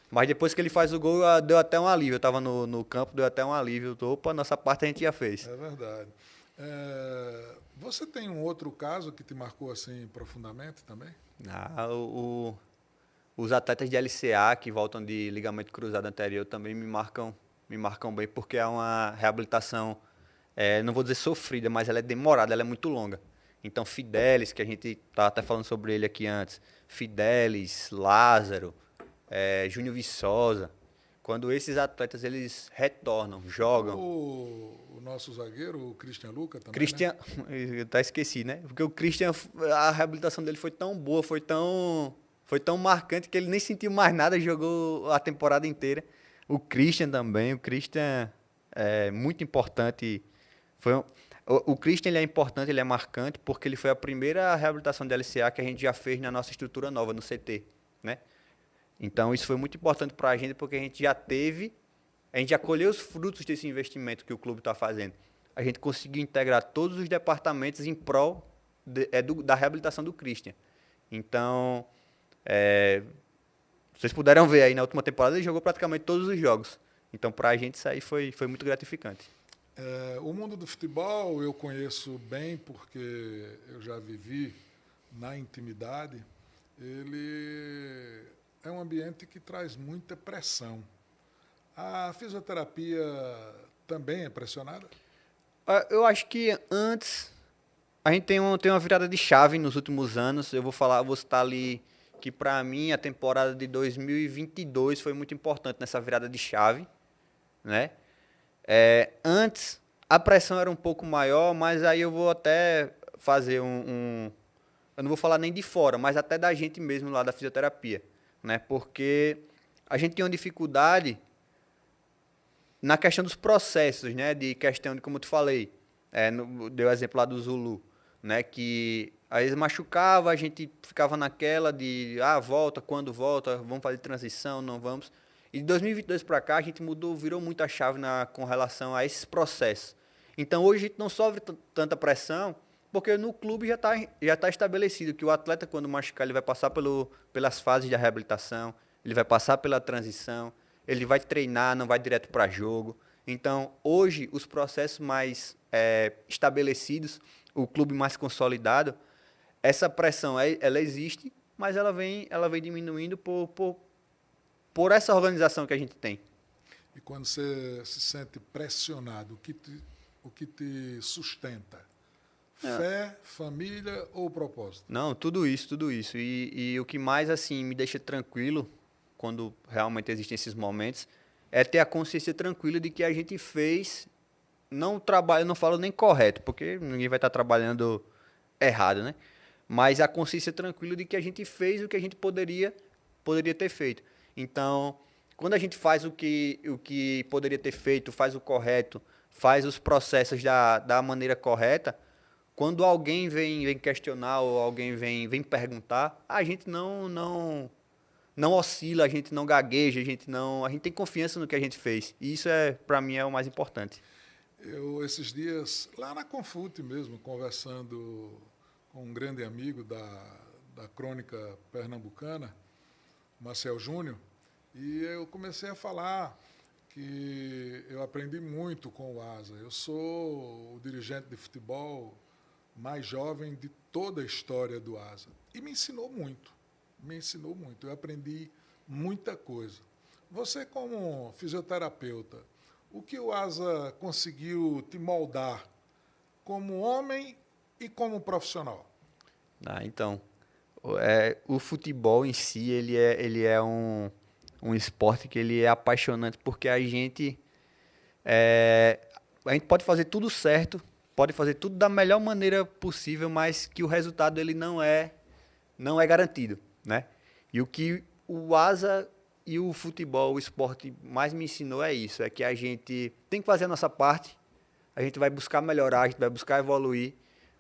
Mas depois que ele faz o gol, deu até um alívio. Eu estava no campo, deu até um alívio. Opa, nossa parte a gente já fez. É verdade. Você tem um outro caso que te marcou assim profundamente também? Os atletas de LCA que voltam de ligamento cruzado anterior também me marcam bem, porque é uma reabilitação, não vou dizer sofrida, mas ela é demorada, ela é muito longa. Então, Fidelis, que a gente estava até falando sobre ele aqui antes, Fidelis, Lázaro, Júnior Viçosa, quando esses atletas eles retornam, jogam. O nosso zagueiro, o Christian Luca também, Christian, né? eu até esqueci, né? Porque o Christian, a reabilitação dele foi tão boa, foi tão marcante que ele nem sentiu mais nada, jogou a temporada inteira. O Christian também, o Christian é muito importante. O Christian ele é importante, ele é marcante, porque ele foi a primeira reabilitação de LCA que a gente já fez na nossa estrutura nova, no CT, né? Então isso foi muito importante para a gente, porque a gente já colheu os frutos desse investimento que o clube está fazendo. A gente conseguiu integrar todos os departamentos em prol da reabilitação do Christian. Então, vocês puderam ver aí na última temporada, ele jogou praticamente todos os jogos. Então, para a gente isso aí foi muito gratificante. O mundo do futebol eu conheço bem porque eu já vivi na intimidade. Ele é um ambiente que traz muita pressão. A fisioterapia também é pressionada? Eu acho que antes a gente tem uma virada de chave nos últimos anos. Eu vou citar ali que para mim a temporada de 2022 foi muito importante nessa virada de chave, né? Antes a pressão era um pouco maior, mas aí eu vou até fazer eu não vou falar nem de fora, mas até da gente mesmo lá da fisioterapia, né? Porque a gente tinha uma dificuldade na questão dos processos, né? De questão de, como eu te falei, deu o exemplo lá do Zulu, né? Que às vezes machucava, a gente ficava naquela de, volta, quando volta, vamos fazer transição, não vamos. E de 2022 para cá a gente virou muito a chave com relação a esses processos. Então hoje a gente não sofre tanta pressão, porque no clube já tá estabelecido que o atleta, quando machucar, ele vai passar pelas fases da reabilitação, ele vai passar pela transição, ele vai treinar, não vai direto para jogo. Então, hoje, os processos mais estabelecidos, o clube mais consolidado, essa pressão ela existe, mas ela vem diminuindo por essa organização que a gente tem. E quando você se sente pressionado, o que te sustenta? Fé, família ou propósito? Não, tudo isso. E o que mais assim me deixa tranquilo, quando realmente existem esses momentos, é ter a consciência tranquila de que a gente fez, eu não falo nem correto, porque ninguém vai estar trabalhando errado, né? Mas a consciência tranquila de que a gente fez o que a gente poderia ter feito. Então, quando a gente faz o que poderia ter feito, faz o correto, faz os processos da maneira correta, quando alguém vem questionar ou alguém vem perguntar, a gente não oscila, a gente não gagueja, a gente tem confiança no que a gente fez. E isso, para mim, é o mais importante. Eu, esses dias, lá na Confute mesmo, conversando com um grande amigo da crônica pernambucana, Marcel Júnior, e eu comecei a falar que eu aprendi muito com o Asa. Eu sou o dirigente de futebol mais jovem de toda a história do Asa. E me ensinou muito. Eu aprendi muita coisa. Você, como fisioterapeuta, o que o Asa conseguiu te moldar como homem e como profissional? Então, o futebol em si, ele é um esporte que ele é apaixonante, porque a gente pode fazer tudo certo, pode fazer tudo da melhor maneira possível, mas que o resultado ele não é garantido, né? E o que o Asa e o futebol, o esporte mais me ensinou é isso, é que a gente tem que fazer a nossa parte, a gente vai buscar melhorar, a gente vai buscar evoluir,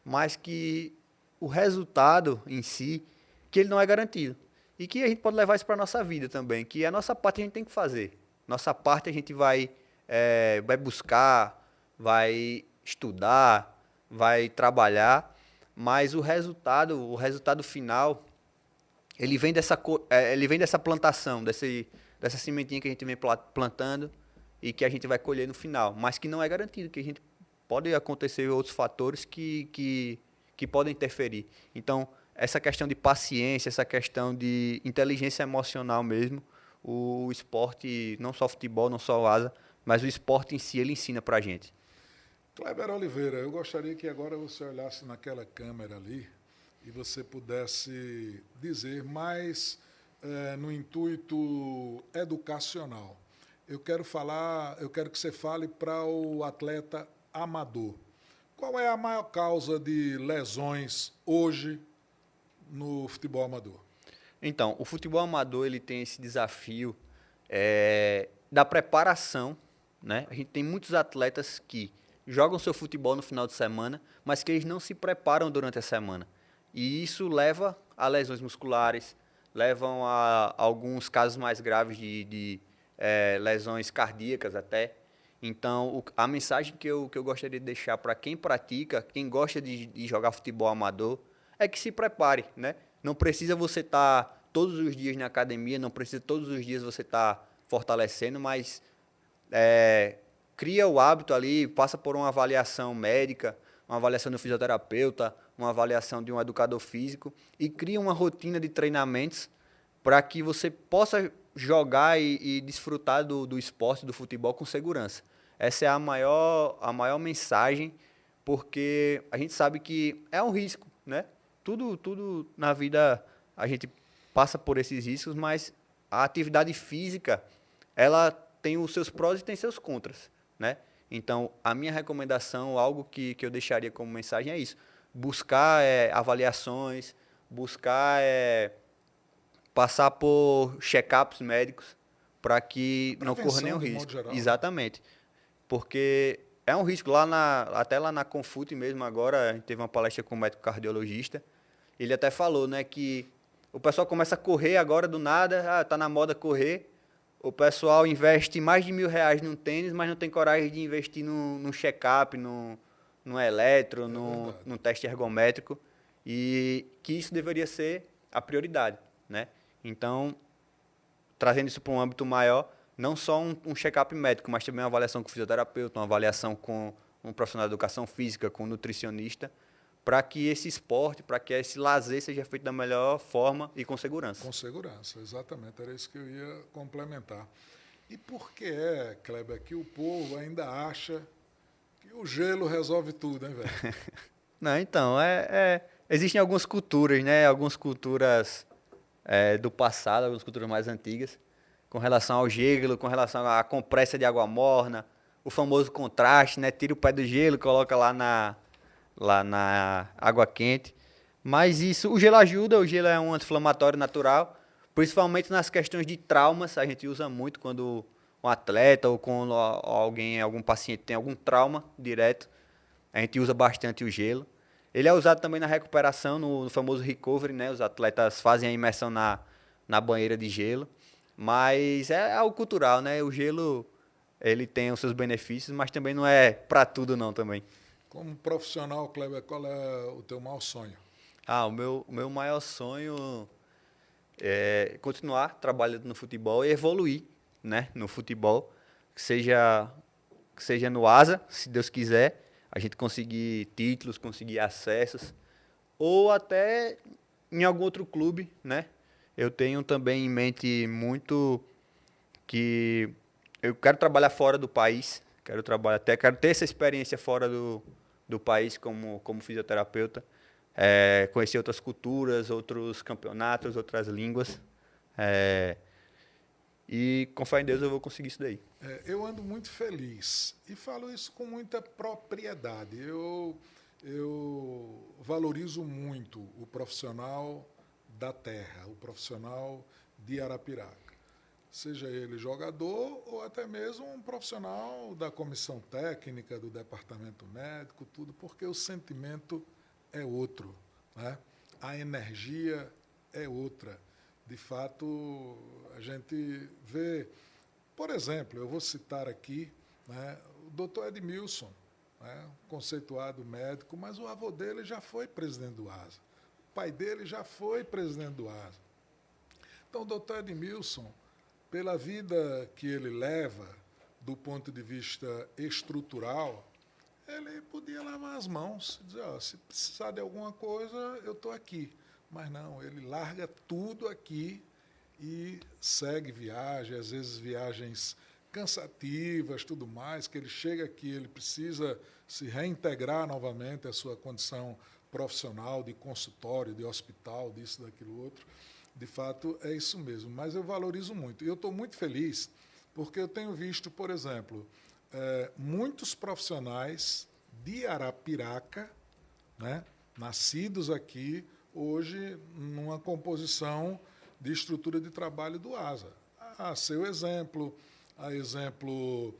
mas que o resultado em si, que ele não é garantido. E que a gente pode levar isso para a nossa vida também, que a nossa parte a gente tem que fazer. Nossa parte a gente vai buscar, vai estudar, vai trabalhar, mas o resultado final, ele vem dessa plantação, dessa sementinha que a gente vem plantando e que a gente vai colher no final, mas que não é garantido, que a gente pode acontecer outros fatores que podem interferir. Então, essa questão de paciência, essa questão de inteligência emocional mesmo, o esporte, não só o futebol, não só o Asa, mas o esporte em si, ele ensina pra gente. Kleber Oliveira, eu gostaria que agora você olhasse naquela câmera ali e você pudesse dizer mais no intuito educacional. Eu quero que você fale para o atleta amador. Qual é a maior causa de lesões hoje no futebol amador? Então, o futebol amador ele tem esse desafio da preparação, né? A gente tem muitos atletas que jogam seu futebol no final de semana, mas que eles não se preparam durante a semana. E isso leva a lesões musculares, levam a alguns casos mais graves de lesões cardíacas até. Então, a mensagem que eu gostaria de deixar para quem pratica, quem gosta de jogar futebol amador, é que se prepare, né? Não precisa você estar todos os dias na academia, não precisa todos os dias você estar fortalecendo, mas cria o hábito ali, passa por uma avaliação médica, uma avaliação do fisioterapeuta, uma avaliação de um educador físico e cria uma rotina de treinamentos para que você possa jogar e desfrutar do esporte, do futebol com segurança. Essa é a maior mensagem, porque a gente sabe que é um risco, né? Tudo na vida a gente passa por esses riscos, mas a atividade física, ela tem os seus prós e tem seus contras, né? Então, a minha recomendação, algo que eu deixaria como mensagem é isso. Buscar avaliações, buscar passar por check-ups médicos para que não corra nenhum risco. Geral, exatamente. Porque é um risco. Até lá na Confute mesmo agora, a gente teve uma palestra com um médico cardiologista. Ele até falou, né, que o pessoal começa a correr agora do nada, tá na moda correr. O pessoal investe mais de R$1.000 num tênis, mas não tem coragem de investir num check-up, num eletro, num teste ergométrico. E que isso deveria ser a prioridade, né? Então, trazendo isso para um âmbito maior, não só um check-up médico, mas também uma avaliação com o fisioterapeuta, uma avaliação com um profissional de educação física, com um nutricionista, para que esse esporte, para que esse lazer seja feito da melhor forma e com segurança. Com segurança, exatamente. Era isso que eu ia complementar. E por que Kleber, que o povo ainda acha que o gelo resolve tudo, hein, velho? Não, então, existem algumas culturas, né? Algumas culturas do passado, algumas culturas mais antigas, com relação ao gelo, com relação à compressa de água morna, o famoso contraste, né? Tira o pé do gelo, coloca lá na água quente. Mas o gelo ajuda, o gelo é um anti-inflamatório natural, principalmente nas questões de traumas, a gente usa muito quando um atleta ou quando algum paciente tem algum trauma direto, a gente usa bastante o gelo. Ele é usado também na recuperação, no famoso recovery, né? Os atletas fazem a imersão na banheira de gelo, mas é algo cultural, né? O gelo, ele tem os seus benefícios, mas também não é para tudo não também. Como profissional, Kleber, qual é o teu maior sonho? O meu maior sonho é continuar trabalhando no futebol e evoluir, né, no futebol, que seja no Asa, se Deus quiser, a gente conseguir títulos, conseguir acessos, ou até em algum outro clube, né? Eu tenho também em mente muito que eu quero trabalhar fora do país, quero ter essa experiência fora do país como fisioterapeuta, conhecer outras culturas, outros campeonatos, outras línguas, e com fé em Deus eu vou conseguir isso daí. Eu ando muito feliz e falo isso com muita propriedade. Eu valorizo muito o profissional da terra, o profissional de Arapiraca. Seja ele jogador ou até mesmo um profissional da comissão técnica, do departamento médico, tudo, porque o sentimento é outro, né? A energia é outra. De fato, a gente vê, por exemplo, eu vou citar aqui, né, o doutor Edmilson, né, conceituado médico, mas o avô dele já foi presidente do ASA, o pai dele já foi presidente do ASA. Então, o doutor Edmilson, pela vida que ele leva, do ponto de vista estrutural, ele podia lavar as mãos, dizer, se precisar de alguma coisa, eu estou aqui. Mas não, ele larga tudo aqui e segue viagem, às vezes viagens cansativas, tudo mais, que ele chega aqui, ele precisa se reintegrar novamente à sua condição profissional, de consultório, de hospital, disso, daquilo, outro. De fato, é isso mesmo, mas eu valorizo muito. E eu estou muito feliz porque eu tenho visto, por exemplo, muitos profissionais de Arapiraca, né, nascidos aqui, hoje numa composição de estrutura de trabalho do ASA. A seu exemplo, a exemplo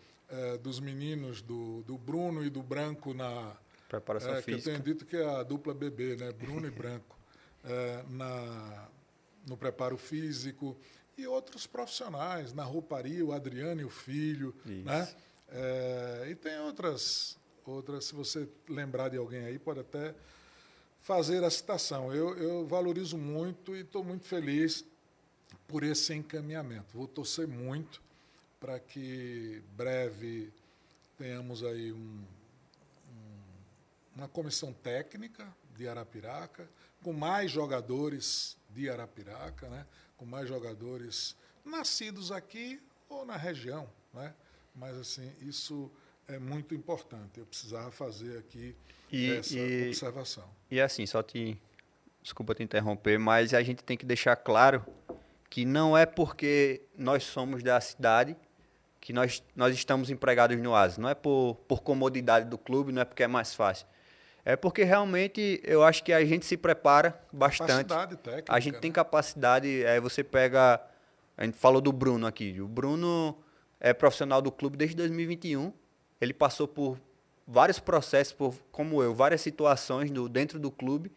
dos meninos do Bruno e do Branco na Preparação que física. eu tenho dito que é a dupla bebê, né? Bruno e Branco, no preparo físico, e outros profissionais, na rouparia, o Adriano e o filho. Né? E tem outras, se você lembrar de alguém aí, pode até fazer a citação. Eu valorizo muito e estou muito feliz por esse encaminhamento. Vou torcer muito para que breve tenhamos aí uma comissão técnica de Arapiraca, com mais jogadores de Arapiraca, né? Com mais jogadores nascidos aqui ou na região. Né? Mas, assim, isso é muito importante. Eu precisava fazer aqui essa observação. E assim, desculpa te interromper, mas a gente tem que deixar claro que não é porque nós somos da cidade que nós estamos empregados no ASA. Não é por comodidade do clube, não é porque é mais fácil. É porque realmente eu acho que a gente se prepara bastante. Capacidade técnica. A gente tem capacidade. Você pega. A gente falou do Bruno aqui. O Bruno é profissional do clube desde 2021. Ele passou por vários processos, como eu, várias situações dentro do clube,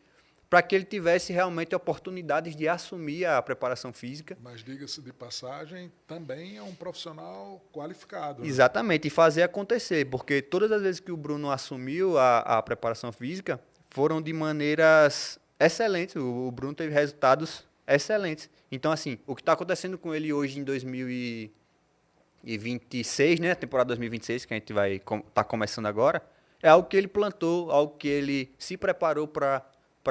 para que ele tivesse realmente oportunidades de assumir a preparação física. Mas, diga-se de passagem, também é um profissional qualificado. Né? Exatamente, e fazer acontecer, porque todas as vezes que o Bruno assumiu a preparação física, foram de maneiras excelentes. O Bruno teve resultados excelentes. Então, assim, o que está acontecendo com ele hoje em 2026, né, temporada 2026, que a gente vai estar começando agora, é algo que ele plantou, algo que ele se preparou para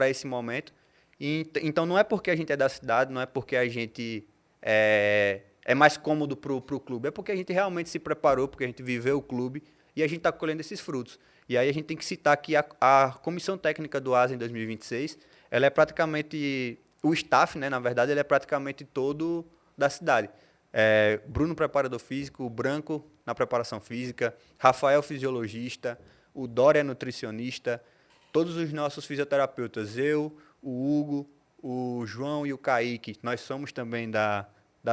esse momento. Então, não é porque a gente é da cidade, não é porque a gente é mais cômodo para o clube, é porque a gente realmente se preparou, porque a gente viveu o clube e a gente está colhendo esses frutos. E aí a gente tem que citar que a comissão técnica do ASA em 2026, ela é praticamente, o staff, né, na verdade, ele é praticamente todo da cidade. Bruno, preparador físico, o Branco na preparação física, Rafael, fisiologista, o Dória, nutricionista, todos os nossos fisioterapeutas, eu, o Hugo, o João e o Kaique, nós somos também da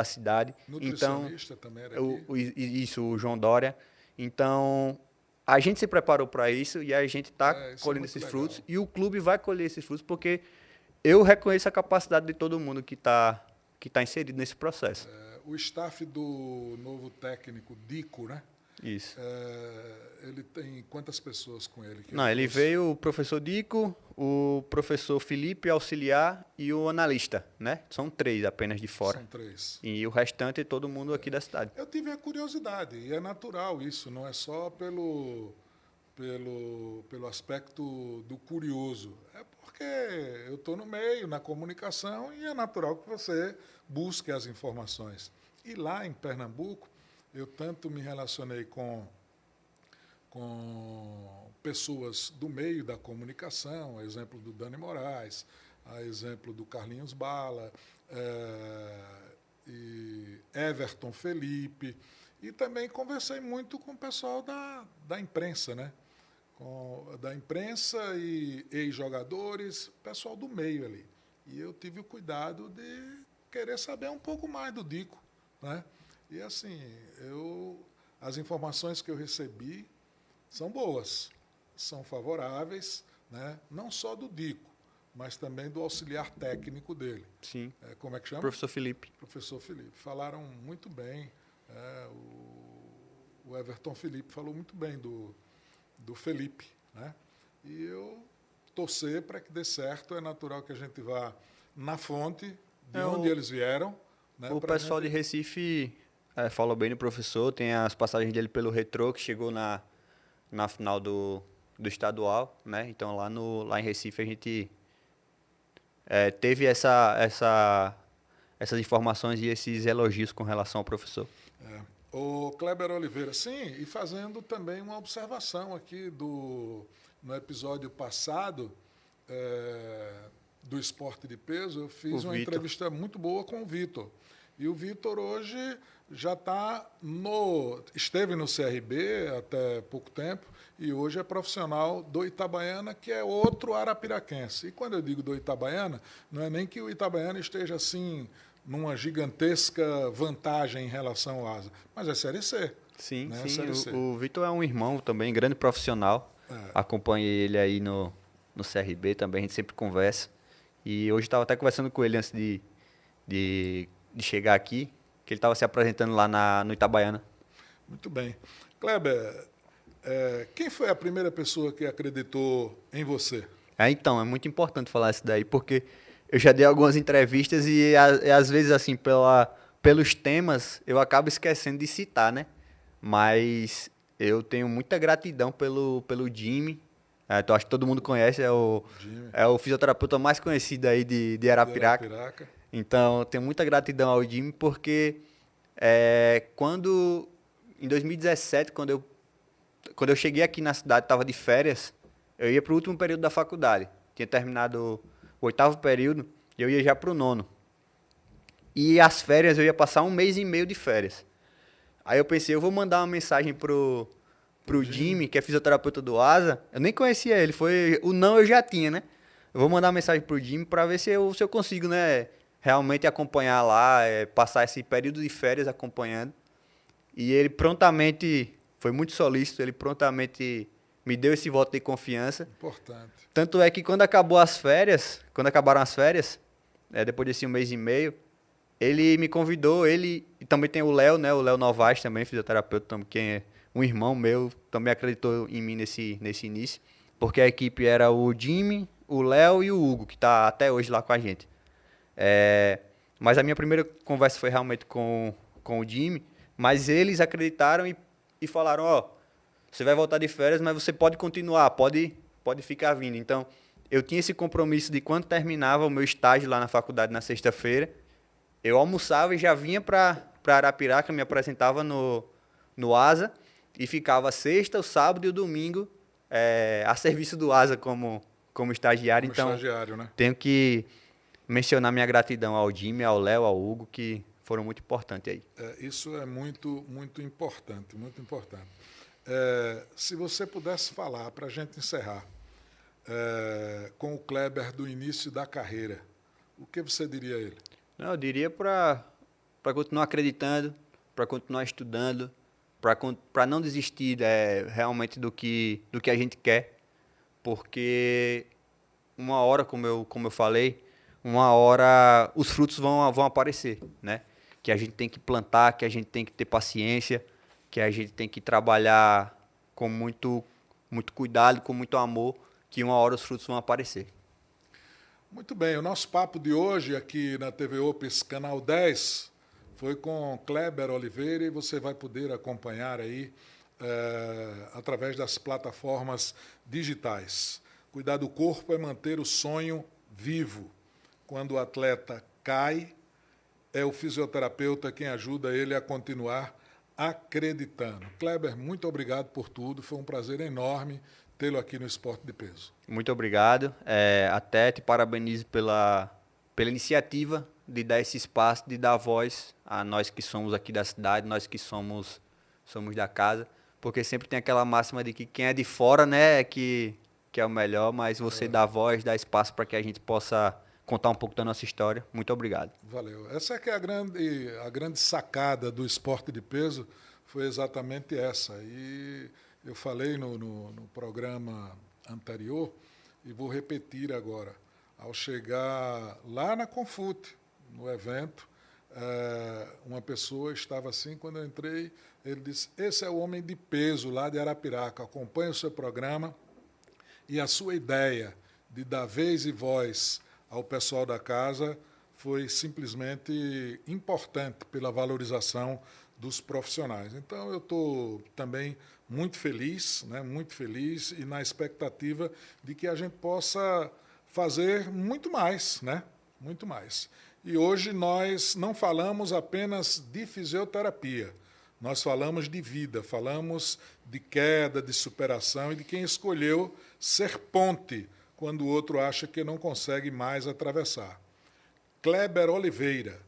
cidade. Nutricionista então, também era aqui. Isso, o João Dória. Então, a gente se preparou para isso e a gente está colhendo esses frutos. E o clube vai colher esses frutos porque eu reconheço a capacidade de todo mundo que tá inserido nesse processo. O staff do novo técnico, Dico, né? Isso. Ele tem quantas pessoas com ele? Não, ele veio o professor Dico, o professor Felipe, auxiliar, e o analista, né? São 3 apenas de fora. São 3. E o restante é todo mundo aqui da cidade. Eu tive a curiosidade, e é natural isso, não é só pelo aspecto do curioso. É porque eu estou no meio, na comunicação, e é natural que você busque as informações. E lá em Pernambuco, eu tanto me relacionei com pessoas do meio da comunicação, a exemplo do Dani Moraes, a exemplo do Carlinhos Bala, e Everton Felipe, e também conversei muito com o pessoal da imprensa, né? Da imprensa e ex-jogadores, pessoal do meio ali. E eu tive o cuidado de querer saber um pouco mais do Dico, né? E assim, as informações que eu recebi são boas, são favoráveis, né? Não só do Dico, mas também do auxiliar técnico dele. Sim. Como é que chama? Professor Felipe. Professor Felipe. Falaram muito bem. O Everton Felipe falou muito bem do Felipe, né? E eu torcer para que dê certo. É natural que a gente vá na fonte de onde eles vieram. Né, o pessoal de Recife falou bem do professor, tem as passagens dele pelo Retrô, que chegou na final do estadual, né? Então lá em Recife a gente teve essas informações e esses elogios com relação ao professor. O Kleber Oliveira, sim, e fazendo também uma observação aqui no episódio passado do Esporte de Peso, eu fiz uma entrevista muito boa com o Vitor. E o Vitor hoje já esteve no CRB até pouco tempo e hoje é profissional do Itabaiana, que é outro arapiraquense. E quando eu digo do Itabaiana, não é nem que o Itabaiana esteja assim numa gigantesca vantagem em relação ao Asa, mas é Série C. Sim, né? sim. Série C. O Vitor é um irmão também, grande profissional. Acompanhei ele aí no CRB também, a gente sempre conversa. E hoje estava até conversando com ele antes de chegar aqui, que ele estava se apresentando lá no Itabaiana. Muito bem. Kleber, quem foi a primeira pessoa que acreditou em você? Então, é muito importante falar isso daí, porque eu já dei algumas entrevistas e às vezes, assim, pelos temas, eu acabo esquecendo de citar, né? Mas eu tenho muita gratidão pelo Jimmy. Então, acho que todo mundo conhece, é o fisioterapeuta mais conhecido aí de Arapiraca. Então, tenho muita gratidão ao Jimmy, porque em 2017, quando eu cheguei aqui na cidade, estava de férias, eu ia para o último período da faculdade. Tinha terminado o 8º período e eu ia já para o 9º. E as férias, eu ia passar 1 mês e meio de férias. Aí eu pensei, eu vou mandar uma mensagem pro Jimmy, que é fisioterapeuta do Asa. Eu nem conhecia ele, o não eu já tinha, né? Eu vou mandar uma mensagem pro Jimmy para ver se eu consigo, né, realmente acompanhar lá, passar esse período de férias acompanhando. E ele prontamente, foi muito solícito, ele prontamente me deu esse voto de confiança. Importante. Tanto é que quando acabaram as férias, depois desse 1 mês e meio, ele me convidou, e também tem o Léo, né, o Léo Novaes também, fisioterapeuta, que é um irmão meu, também acreditou em mim nesse início, porque a equipe era o Jimmy, o Léo e o Hugo, que está até hoje lá com a gente. Mas a minha primeira conversa foi realmente com o Jimmy, mas eles acreditaram e falaram, você vai voltar de férias, mas você pode continuar, pode ficar vindo. Então, eu tinha esse compromisso de quando terminava o meu estágio lá na faculdade na sexta-feira, eu almoçava e já vinha para Arapiraca, me apresentava no Asa e ficava sexta, o sábado e o domingo a serviço do Asa como estagiário. Então, né? Tenho que mencionar minha gratidão ao Jimmy, ao Léo, ao Hugo, que foram muito importantes aí. Isso é muito, muito importante, muito importante. Se você pudesse falar, para a gente encerrar, com o Kleber do início da carreira, o que você diria a ele? Eu diria para continuar acreditando, para continuar estudando, para não desistir realmente do que a gente quer, porque uma hora, como eu falei, uma hora os frutos vão aparecer, né? Que a gente tem que plantar, que a gente tem que ter paciência, que a gente tem que trabalhar com muito cuidado, com muito amor, que uma hora os frutos vão aparecer. Muito bem, o nosso papo de hoje aqui na TV Opes Canal 10 foi com Kleber Oliveira e você vai poder acompanhar aí através das plataformas digitais. Cuidar do corpo é manter o sonho vivo. Quando o atleta cai, é o fisioterapeuta quem ajuda ele a continuar acreditando. Kleber, muito obrigado por tudo, foi um prazer enorme tê-lo aqui no Esporte de Peso. Muito obrigado. Até te parabenizo pela iniciativa de dar esse espaço, de dar voz a nós que somos aqui da cidade, nós que somos da casa, porque sempre tem aquela máxima de que quem é de fora, né, que é o melhor, mas você dá voz, dá espaço para que a gente possa contar um pouco da nossa história. Muito obrigado. Valeu. Essa é que é a grande sacada do Esporte de Peso, foi exatamente essa. E eu falei no programa anterior e vou repetir agora. Ao chegar lá na Confute, no evento, uma pessoa estava assim, quando eu entrei, ele disse, esse é o homem de peso lá de Arapiraca, acompanha o seu programa e a sua ideia de dar vez e voz ao pessoal da casa foi simplesmente importante pela valorização dos profissionais. Então, eu estou também muito feliz e na expectativa de que a gente possa fazer muito mais, né? Muito mais. E hoje nós não falamos apenas de fisioterapia, nós falamos de vida, falamos de queda, de superação e de quem escolheu ser ponte quando o outro acha que não consegue mais atravessar. Kleber Oliveira,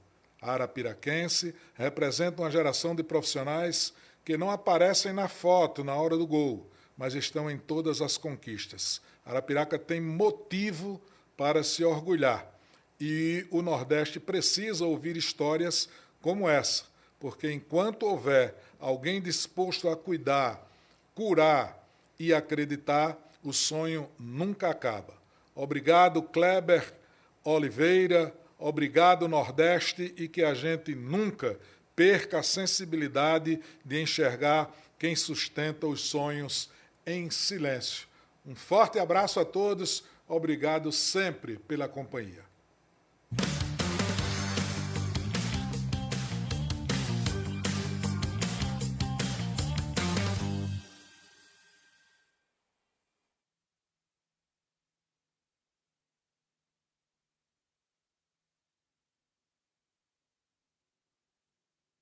arapiraquense, representa uma geração de profissionais que não aparecem na foto na hora do gol, mas estão em todas as conquistas. Arapiraca tem motivo para se orgulhar e o Nordeste precisa ouvir histórias como essa, porque enquanto houver alguém disposto a cuidar, curar e acreditar, o sonho nunca acaba. Obrigado, Kleber Oliveira, obrigado, Nordeste, e que a gente nunca perca a sensibilidade de enxergar quem sustenta os sonhos em silêncio. Um forte abraço a todos, obrigado sempre pela companhia.